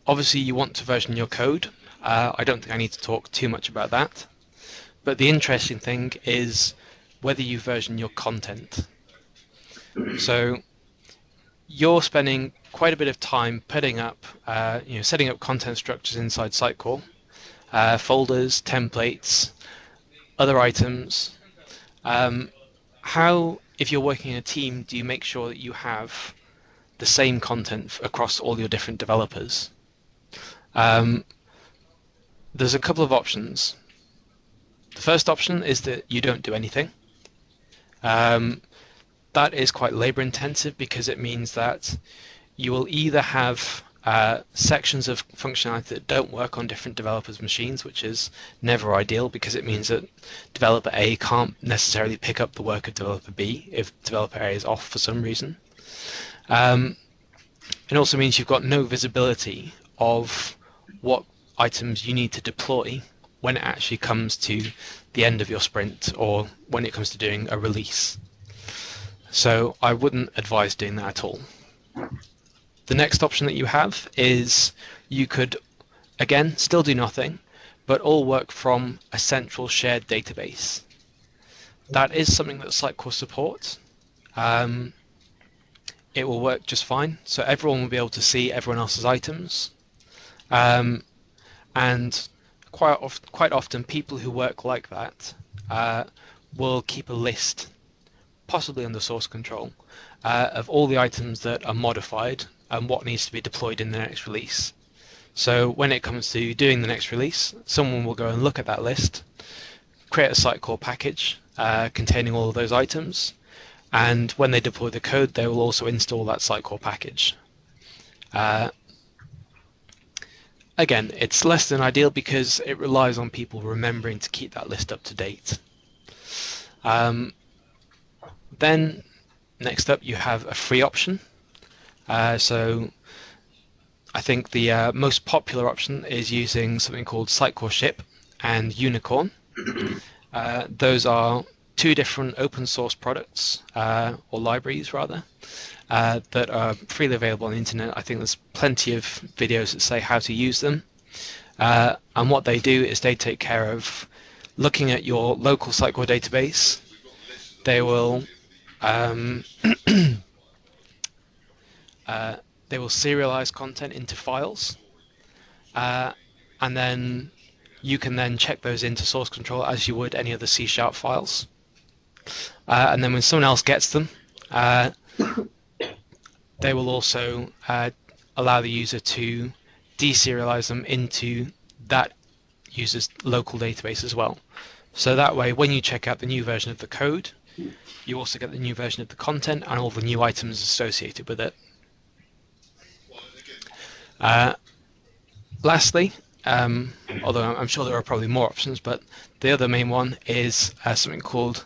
Obviously, you want to version your code. I don't think I need to talk too much about that. But the interesting thing is whether you version your content. So you're spending quite a bit of time putting up, setting up content structures inside Sitecore, folders, templates, other items. How, if you're working in a team, do you make sure that you have the same content across all your different developers? There's a couple of options. The first option is that you don't do anything. That is quite labor intensive because it means that you will either have sections of functionality that don't work on different developers' machines, which is never ideal because it means that developer A can't necessarily pick up the work of developer B if developer A is off for some reason. It also means you've got no visibility of what items you need to deploy when it actually comes to the end of your sprint or when it comes to doing a release. So I wouldn't advise doing that at all. The next option that you have is you could, again, still do nothing, but all work from a central shared database. That is something that Sitecore supports. It will work just fine. So everyone will be able to see everyone else's items. And quite often people who work like that will keep a list, possibly under source control, of all the items that are modified and what needs to be deployed in the next release. So when it comes to doing the next release, someone will go and look at that list, create a Sitecore package containing all of those items, and when they deploy the code, they will also install that Sitecore package. Again, it's less than ideal because it relies on people remembering to keep that list up to date. Then, next up, you have a free option. So I think the most popular option is using something called Sitecore Ship and Unicorn. Those are two different open source products, or libraries rather, that are freely available on the internet. I think there's plenty of videos that say how to use them. And what they do is they take care of looking at your local Sitecore database. They will they will serialize content into files, and then you can then check those into source control as you would any other C# files. And then when someone else gets them, they will also allow the user to deserialize them into that user's local database as well. So that way, when you check out the new version of the code, you also get the new version of the content and all the new items associated with it. Lastly, although I'm sure there are probably more options, but the other main one is something called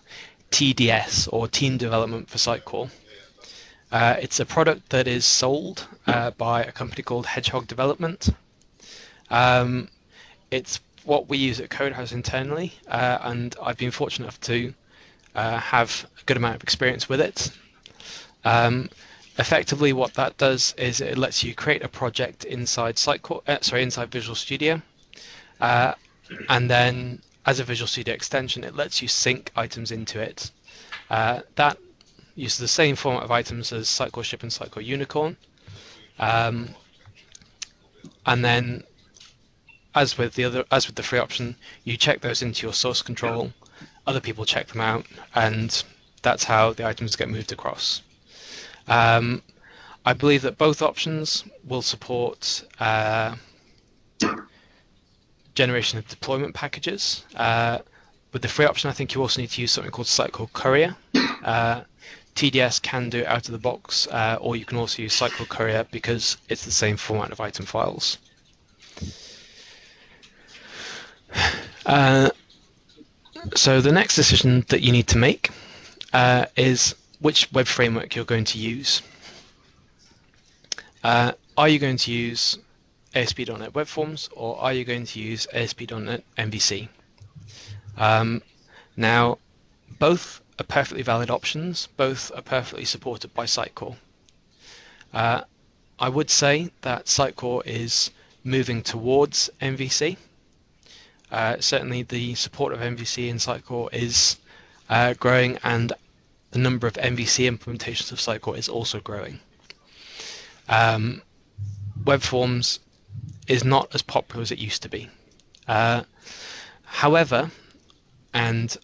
TDS, or Team Development for Sitecore. It's a product that is sold by a company called Hedgehog Development. It's what we use at Codehouse internally, and I've been fortunate enough to have a good amount of experience with it. Effectively, what that does is it lets you create a project inside inside Visual Studio, and then as a Visual Studio extension, it lets you sync items into it. That uses the same format of items as Sitecore Ship and Sitecore Unicorn, and then as with the free option, you check those into your source control. Other people check them out, and that's how the items get moved across. I believe that both options will support generation of deployment packages. With the free option, I think you also need to use something called Sitecore Courier. TDS can do it out of the box, or you can also use Sitecore Courier because it's the same format of item files. So the next decision that you need to make is which web framework you're going to use. Are you going to use ASP.NET Web Forms, or are you going to use ASP.NET MVC? Now, both are perfectly valid options. Both are perfectly supported by Sitecore. I would say that Sitecore is moving towards MVC. Certainly the support of MVC in Sitecore is growing, and the number of MVC implementations of Sitecore is also growing. Web Forms is not as popular as it used to be. However, and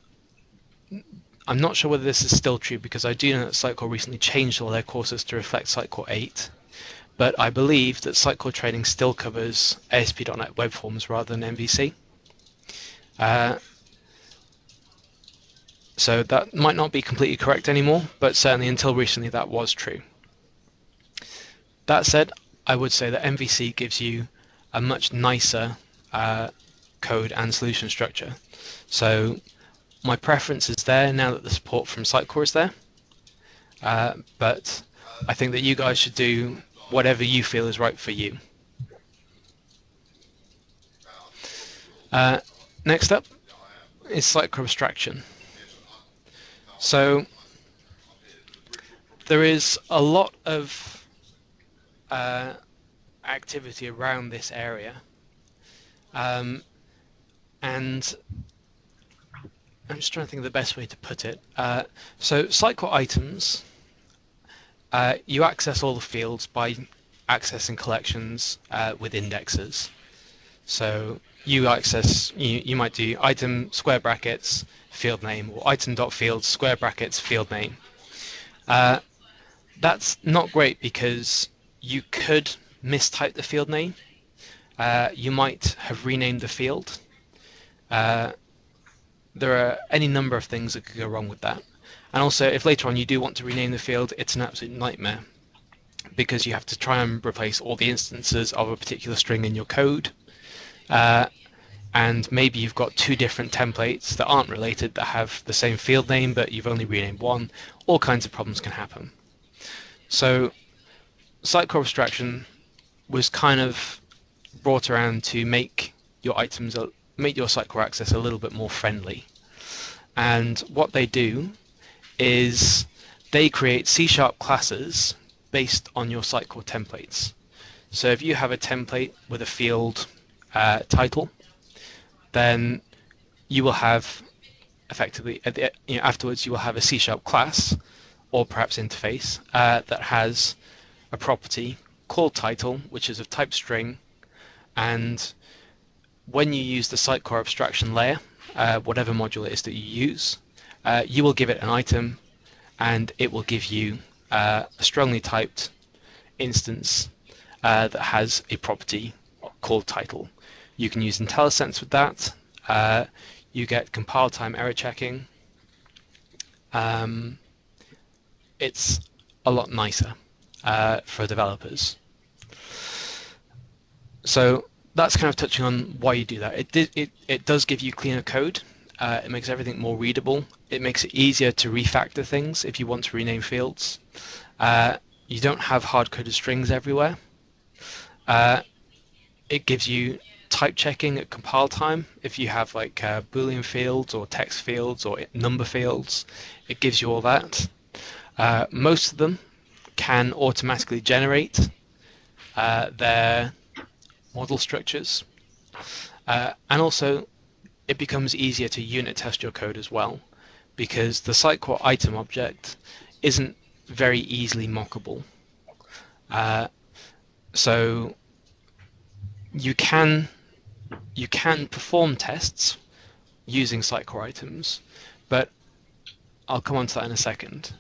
I'm not sure whether this is still true because I do know that Sitecore recently changed all their courses to reflect Sitecore 8, but I believe that Sitecore training still covers ASP.NET Web Forms rather than MVC. So that might not be completely correct anymore, but certainly until recently that was true. That said, I would say that MVC gives you a much nicer code and solution structure. So my preference is there now that the support from Sitecore is there, but I think that you guys should do whatever you feel is right for you. Next up is Sitecore abstraction. So there is a lot of activity around this area, and I'm just trying to think of the best way to put it. So Sitecore items, you access all the fields by accessing collections with indexes. So you might do item square brackets field name, or item.field square brackets field name. That's not great because you could mistype the field name. You might have renamed the field. There are any number of things that could go wrong with that. And also, if later on you do want to rename the field, it's an absolute nightmare because you have to try and replace all the instances of a particular string in your code. And maybe you've got two different templates that aren't related that have the same field name, but you've only renamed one. All kinds of problems can happen. So Sitecore abstraction was kind of brought around to make your Sitecore access a little bit more friendly. And what they do is they create C# classes based on your Sitecore templates. So if you have a template with a field title, then you will have effectively afterwards you will have a C# class or perhaps interface that has a property called title, which is of type string, and when you use the Sitecore abstraction layer, whatever module it is that you use, you will give it an item, and it will give you a strongly typed instance that has a property called title. You can use IntelliSense with that. You get compile time error checking. It's a lot nicer for developers. So that's kind of touching on why you do that. It does give you cleaner code. It makes everything more readable. It makes it easier to refactor things if you want to rename fields. You don't have hard-coded strings everywhere. It gives you type checking at compile time. If you have like Boolean fields or text fields or number fields, it gives you all that. Most of them can automatically generate their model structures. And also, it becomes easier to unit test your code as well, because the Sitecore item object isn't very easily mockable. So you can perform tests using Sitecore items, but I'll come on to that in a second.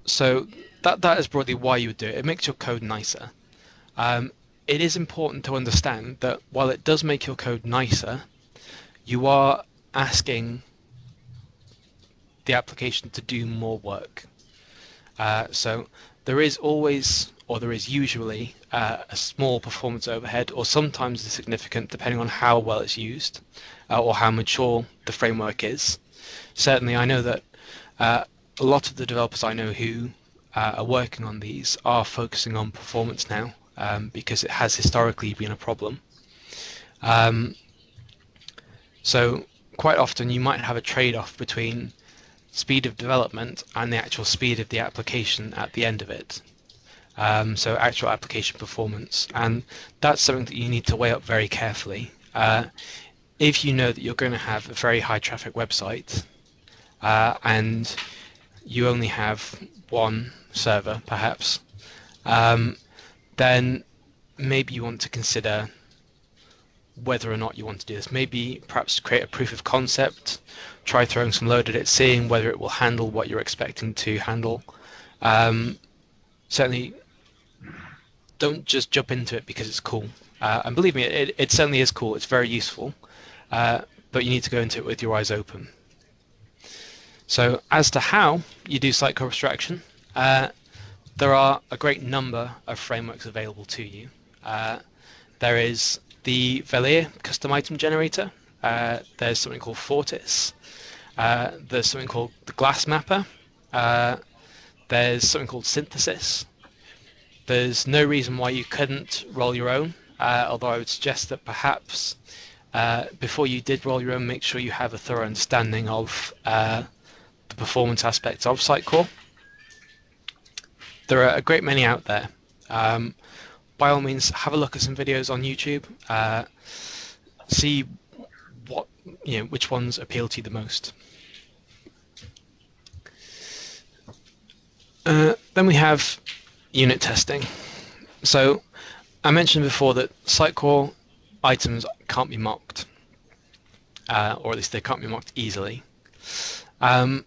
So that is broadly why you would do it. It makes your code nicer. it is important to understand that while it does make your code nicer, you are asking the application to do more work. So there is always, or there is usually, a small performance overhead, or sometimes a significant, depending on how well it's used, or how mature the framework is. Certainly, I know that a lot of the developers I know who are working on these are focusing on performance now, because it has historically been a problem. So quite often you might have a trade-off between speed of development and the actual speed of the application at the end of it. So actual application performance, and that's something that you need to weigh up very carefully. If you know that you're going to have a very high traffic website and you only have one server perhaps, then maybe you want to consider whether or not you want to do this. Maybe perhaps create a proof of concept, try throwing some load at it, seeing whether it will handle what you're expecting to handle. Certainly don't just jump into it because it's cool. And believe me, it certainly is cool, it's very useful, but you need to go into it with your eyes open. So as to how you do Sitecore abstraction, there are a great number of frameworks available to you. There is the Velir custom item generator. There's something called Fortis. There's something called the Glass Mapper. There's something called Synthesis. There's no reason why you couldn't roll your own, although I would suggest that perhaps before you did roll your own, make sure you have a thorough understanding of the performance aspects of Sitecore. There are a great many out there. By all means, have a look at some videos on YouTube. See which ones appeal to you the most. Then we have unit testing. So I mentioned before that Sitecore items can't be mocked, or at least they can't be mocked easily. There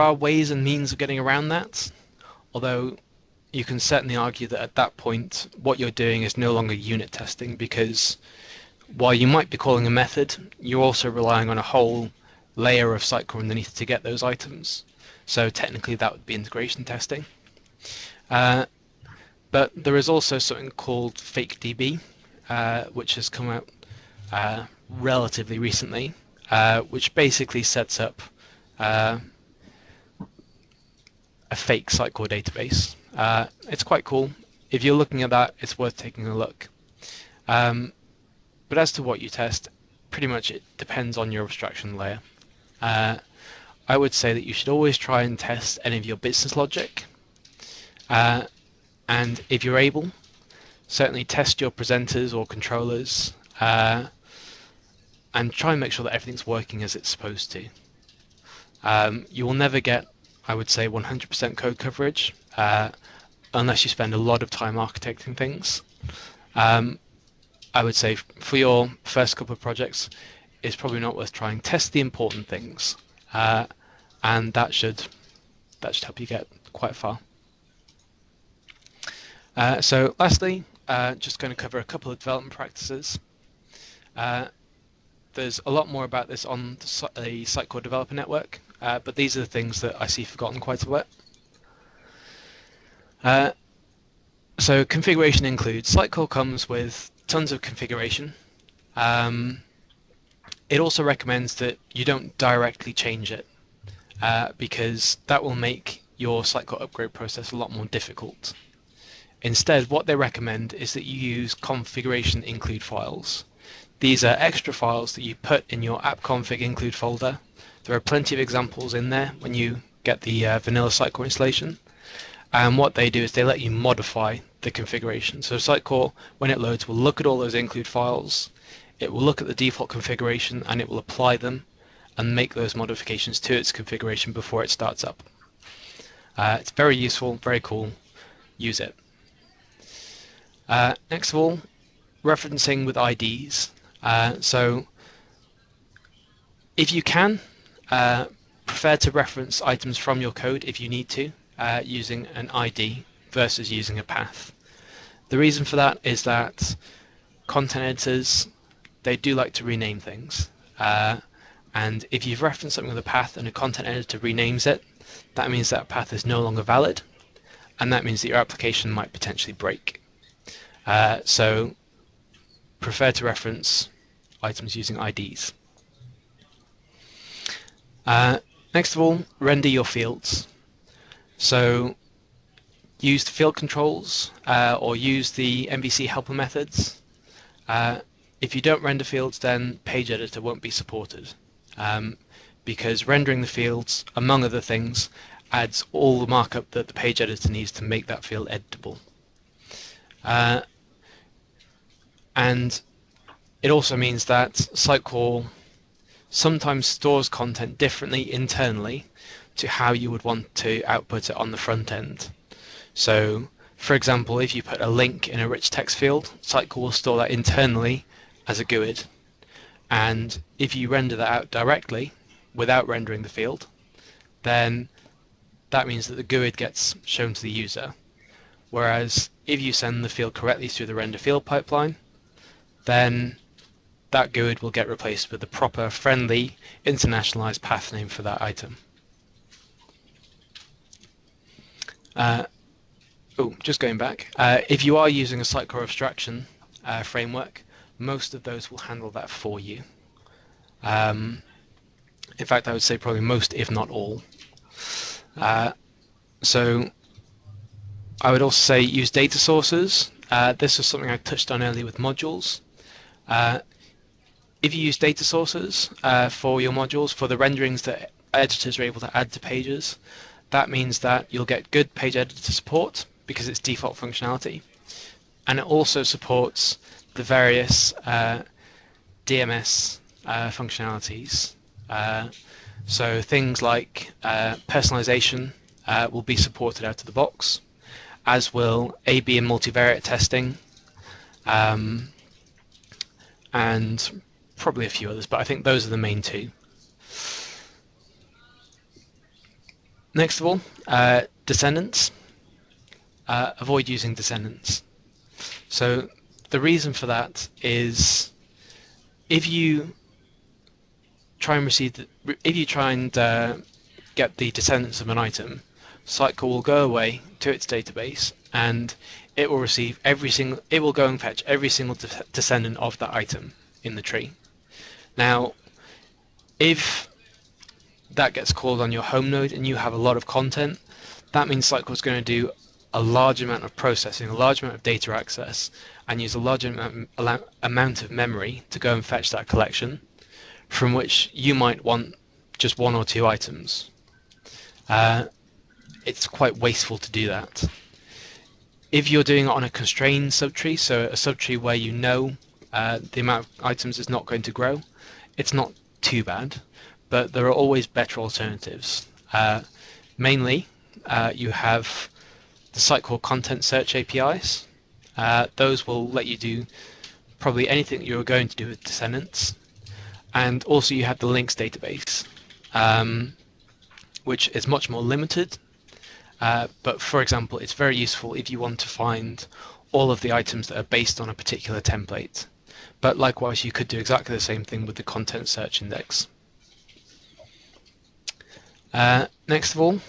are ways and means of getting around that, although you can certainly argue that at that point what you're doing is no longer unit testing, because while you might be calling a method, you're also relying on a whole layer of Sitecore underneath to get those items. So technically that would be integration testing. But there is also something called FakeDB, which has come out relatively recently, which basically sets up a fake Sitecore database. It's quite cool. If you're looking at that, it's worth taking a look. But as to what you test, pretty much it depends on your abstraction layer. I would say that you should always try and test any of your business logic. And if you're able, certainly test your presenters or controllers and try and make sure that everything's working as it's supposed to. You will never get, I would say, 100% code coverage unless you spend a lot of time architecting things. I would say for your first couple of projects, it's probably not worth trying. Test the important things, and that should help you get quite far. So lastly, just going to cover a couple of development practices. There's a lot more about this on the Sitecore Developer Network, but these are the things that I see forgotten quite a bit. So configuration includes, Sitecore comes with tons of configuration. It also recommends that you don't directly change it, because that will make your Sitecore upgrade process a lot more difficult. Instead, what they recommend is that you use configuration include files. These are extra files that you put in your app-config include folder. There are plenty of examples in there when you get the vanilla Sitecore installation. And what they do is they let you modify the configuration. So Sitecore, when it loads, will look at all those include files. It will look at the default configuration and it will apply them and make those modifications to its configuration before it starts up. It's very useful, very cool. Use it. Next of all, referencing with IDs. So if you can, prefer to reference items from your code if you need to, using an ID versus using a path. The reason for that is that content editors, they do like to rename things. And if you've referenced something with a path and a content editor renames it, that means that path is no longer valid, and that means that your application might potentially break. So prefer to reference items using IDs. Next of all, render your fields. So use the field controls or use the MVC helper methods. If you don't render fields, then page editor won't be supported, because rendering the fields, among other things, adds all the markup that the page editor needs to make that field editable. And it also means that Sitecore sometimes stores content differently internally to how you would want to output it on the front end. So, for example, if you put a link in a rich text field, Sitecore will store that internally as a GUID. And if you render that out directly, without rendering the field, then that means that the GUID gets shown to the user. Whereas if you send the field correctly through the render field pipeline, then that GUID will get replaced with the proper, friendly, internationalized path name for that item. Just going back, if you are using a Sitecore abstraction framework, most of those will handle that for you. In fact, I would say probably most, if not all. So I would also say use data sources. This is something I touched on earlier with modules. If you use data sources for your modules, for the renderings that editors are able to add to pages, that means that you'll get good page editor support because it's default functionality. And it also supports the various DMS functionalities. So things like personalization will be supported out of the box, as will A/B and multivariate testing, and probably a few others, but I think those are the main two. Next of all, descendants. Avoid using descendants. So the reason for that is if you try and get the descendants of an item, Sitecore will go away to its database and it will receive it will go and fetch every single descendant of that item in the tree. Now, if that gets called on your home node and you have a lot of content, that means Sitecore is going to do a large amount of processing, a large amount of data access, and use a large amount of memory to go and fetch that collection, from which you might want just one or two items. It's quite wasteful to do that. If you're doing it on a constrained subtree, so a subtree where you know the amount of items is not going to grow, it's not too bad, but there are always better alternatives. Mainly, you have the Sitecore content search APIs. Those will let you do probably anything that you're going to do with descendants. And also you have the links database, which is much more limited. But for example, it's very useful if you want to find all of the items that are based on a particular template. But likewise, you could do exactly the same thing with the content search index. Next of all,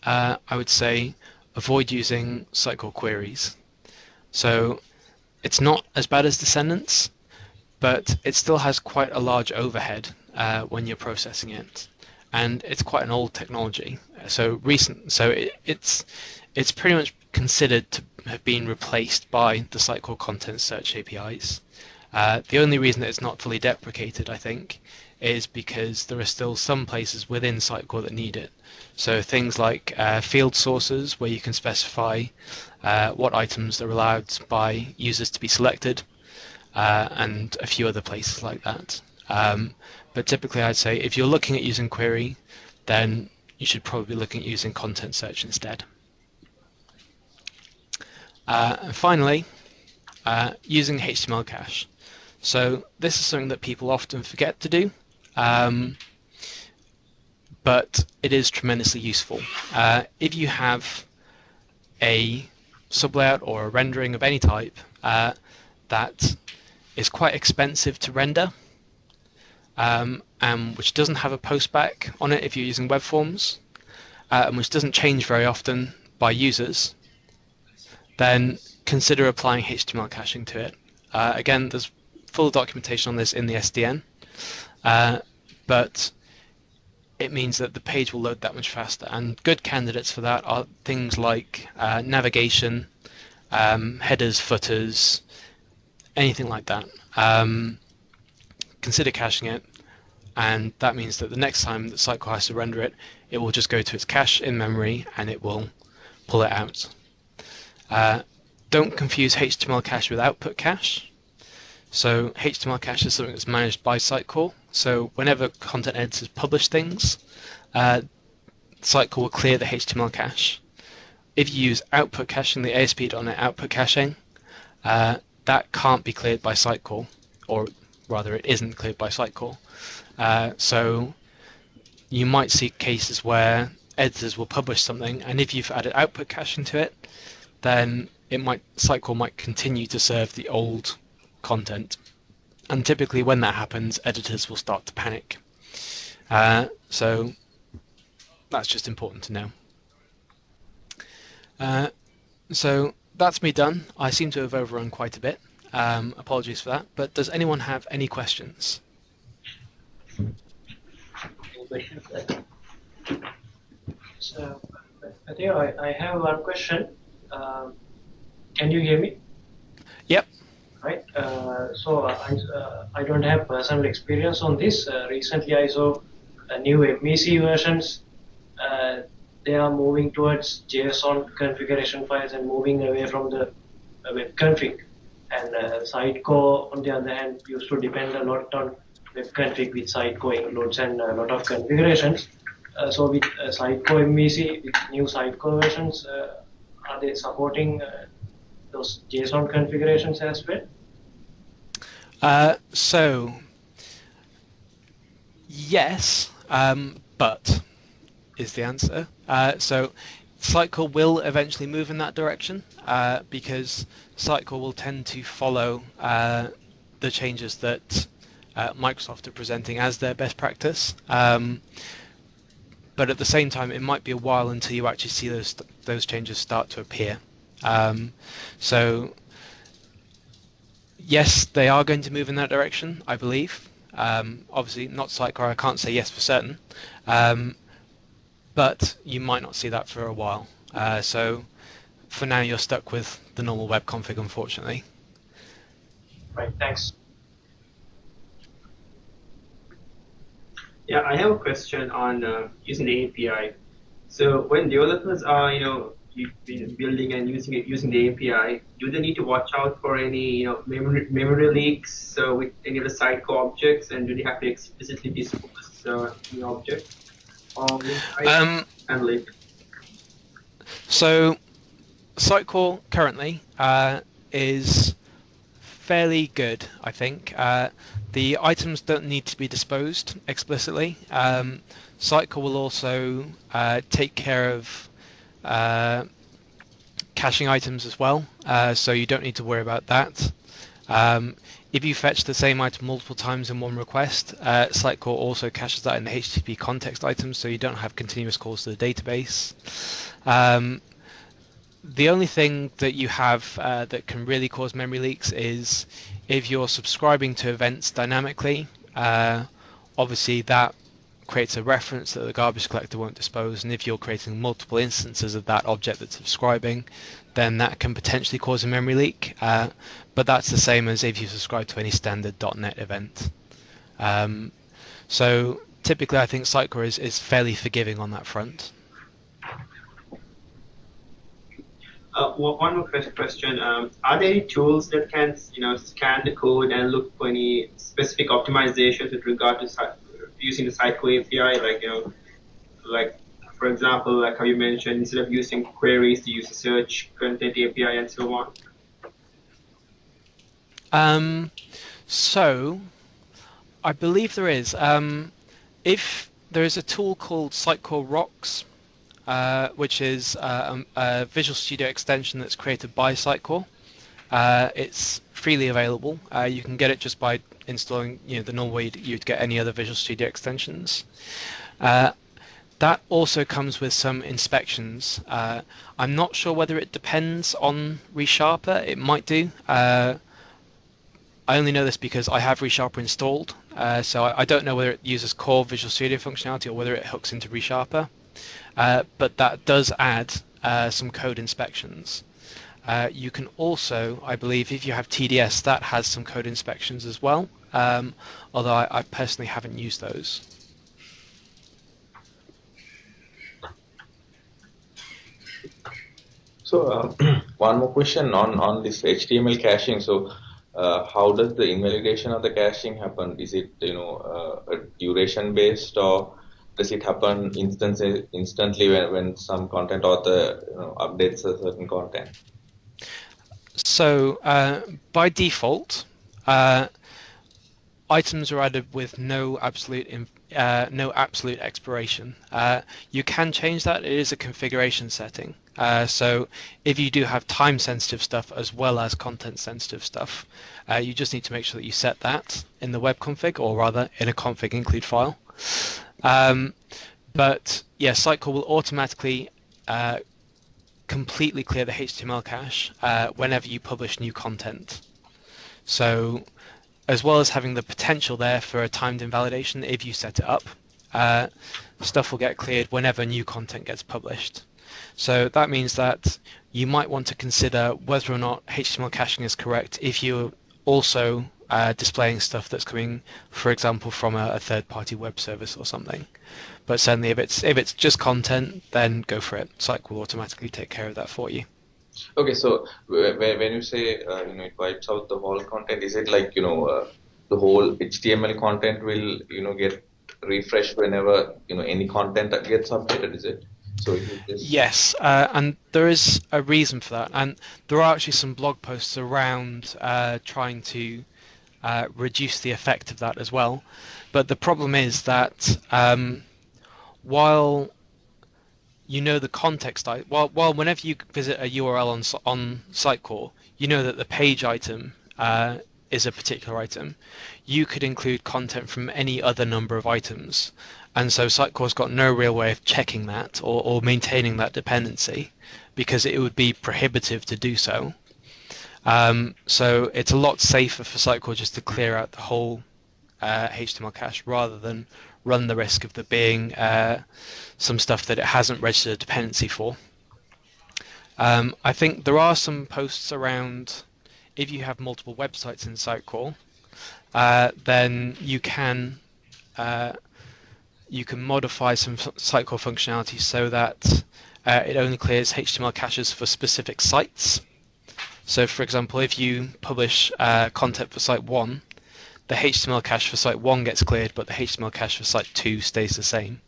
I would say avoid using Sitecore queries. So it's not as bad as descendants, but it still has quite a large overhead when you're processing it, and it's quite an old technology. So it's pretty much considered to have been replaced by the Sitecore content search APIs. The only reason that it's not fully deprecated, I think, is because there are still some places within Sitecore that need it. So things like field sources, where you can specify what items are allowed by users to be selected, and a few other places like that. But typically I'd say if you're looking at using query, then you should probably be looking at using content search instead. And finally, using HTML cache. So this is something that people often forget to do, but it is tremendously useful. If you have a sublayout or a rendering of any type that is quite expensive to render, and which doesn't have a postback on it if you're using web forms, and which doesn't change very often by users, then consider applying HTML caching to it. Again, there's full documentation on this in the SDN, but it means that the page will load that much faster. And good candidates for that are things like navigation, headers, footers, anything like that. Consider caching it, and that means that the next time that Sitecore has to render it, it will just go to its cache in memory and it will pull it out. Don't confuse HTML cache with output cache. So HTML cache is something that's managed by Sitecore. So whenever content editors publish things, Sitecore will clear the HTML cache. If you use output caching, the ASP.NET output caching, that can't be cleared by Sitecore, or rather it isn't cleared by Sitecore. So you might see cases where editors will publish something, and if you've added output caching to it, then Sitecore might continue to serve the old content. And typically when that happens, editors will start to panic. So that's just important to know. So that's me done. I seem to have overrun quite a bit. Apologies for that. But does anyone have any questions? Any questions? So, I think I have one question. Can you hear me? Yep. Right. So I don't have personal experience on this. Recently, I saw new MEC versions. They are moving towards JSON configuration files and moving away from the web config. And Sitecore, on the other hand, used to depend a lot on web config, with Sitecore includes and a lot of configurations. So with Sitecore MEC, with new Sitecore versions, are they supporting those JSON configurations as well? So yes, but is the answer. So Sitecore will eventually move in that direction because Sitecore will tend to follow the changes that Microsoft are presenting as their best practice. But at the same time, it might be a while until you actually see those changes start to appear. So yes, they are going to move in that direction, I believe. Obviously, not Sitecore, I can't say yes for certain. But you might not see that for a while. So for now, you're stuck with the normal web config, unfortunately. Right, thanks. Yeah, I have a question on using the API. So when developers are, building and using the API, do they need to watch out for any, memory leaks with any of the Sitecore objects, and do they have to explicitly dispose the object? And leak? So Sitecore currently is fairly good, I think. The items don't need to be disposed explicitly. Sitecore will also take care of caching items as well, so you don't need to worry about that. If you fetch the same item multiple times in one request, Sitecore also caches that in the HTTP context items, so you don't have continuous calls to the database. The only thing that you have that can really cause memory leaks is if you're subscribing to events dynamically. Obviously that creates a reference that the garbage collector won't dispose, and if you're creating multiple instances of that object that's subscribing, then that can potentially cause a memory leak. But that's the same as if you subscribe to any standard .NET event. So typically I think Sitecore is fairly forgiving on that front. One more question. Are there any tools that can, scan the code and look for any specific optimizations with regard to using the Sitecore API? Like for example, like how you mentioned, instead of using queries, to use a search content API and so on. So I believe there is. If there is a tool called Sitecore Rocks, which is a Visual Studio extension that's created by Sitecore. It's freely available. You can get it just by installing, the normal way you'd get any other Visual Studio extensions. That also comes with some inspections. I'm not sure whether it depends on ReSharper. It might do. I only know this because I have ReSharper installed, so I don't know whether it uses core Visual Studio functionality or whether it hooks into ReSharper. But that does add some code inspections. You can also, I believe, if you have TDS, that has some code inspections as well, although I personally haven't used those. So one more question on this HTML caching. So how does the invalidation of the caching happen? Is it a duration based, or does it happen instantly when some content author updates a certain content? So by default, items are added with no absolute expiration. You can change that. It is a configuration setting. So if you do have time-sensitive stuff as well as content-sensitive stuff, you just need to make sure that you set that in the web config, or rather in a config include file. But yeah, Sitecore will automatically completely clear the HTML cache whenever you publish new content. So as well as having the potential there for a timed invalidation, if you set it up, stuff will get cleared whenever new content gets published. So that means that you might want to consider whether or not HTML caching is correct if you're also displaying stuff that's coming, for example, from a third-party web service or something. But certainly if it's just content, then go for it. Site will automatically take care of that for you. Okay, so when you say it wipes out the whole content, is it like the whole HTML content will get refreshed whenever any content that gets updated? Is it? So yes, and there is a reason for that, and there are actually some blog posts around trying to reduce the effect of that as well. But the problem is that while the context, while whenever you visit a URL on Sitecore, you know that the page item is a particular item. You could include content from any other number of items, and so Sitecore's got no real way of checking that or maintaining that dependency, because it would be prohibitive to do so. So it's a lot safer for Sitecore just to clear out the whole HTML cache rather than run the risk of there being some stuff that it hasn't registered a dependency for. I think there are some posts around if you have multiple websites in Sitecore, then you can modify some Sitecore functionality so that it only clears HTML caches for specific sites. So for example, if you publish content for site 1, the HTML cache for site 1 gets cleared, but the HTML cache for site 2 stays the same.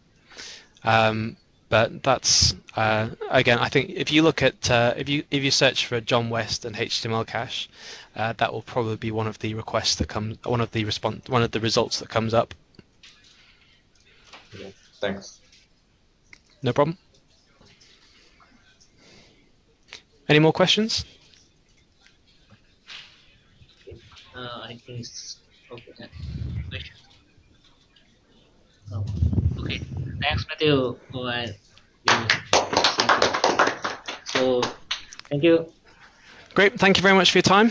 But that's again, I think if you look at if you search for John West and HTML cache, that will probably be one of the requests that comes, one of the results that comes up. Yeah, thanks. No problem. Any more questions? I think it's okay. Question. Oh, okay. Thanks, Matthew. So, thank you. Great. Thank you very much for your time.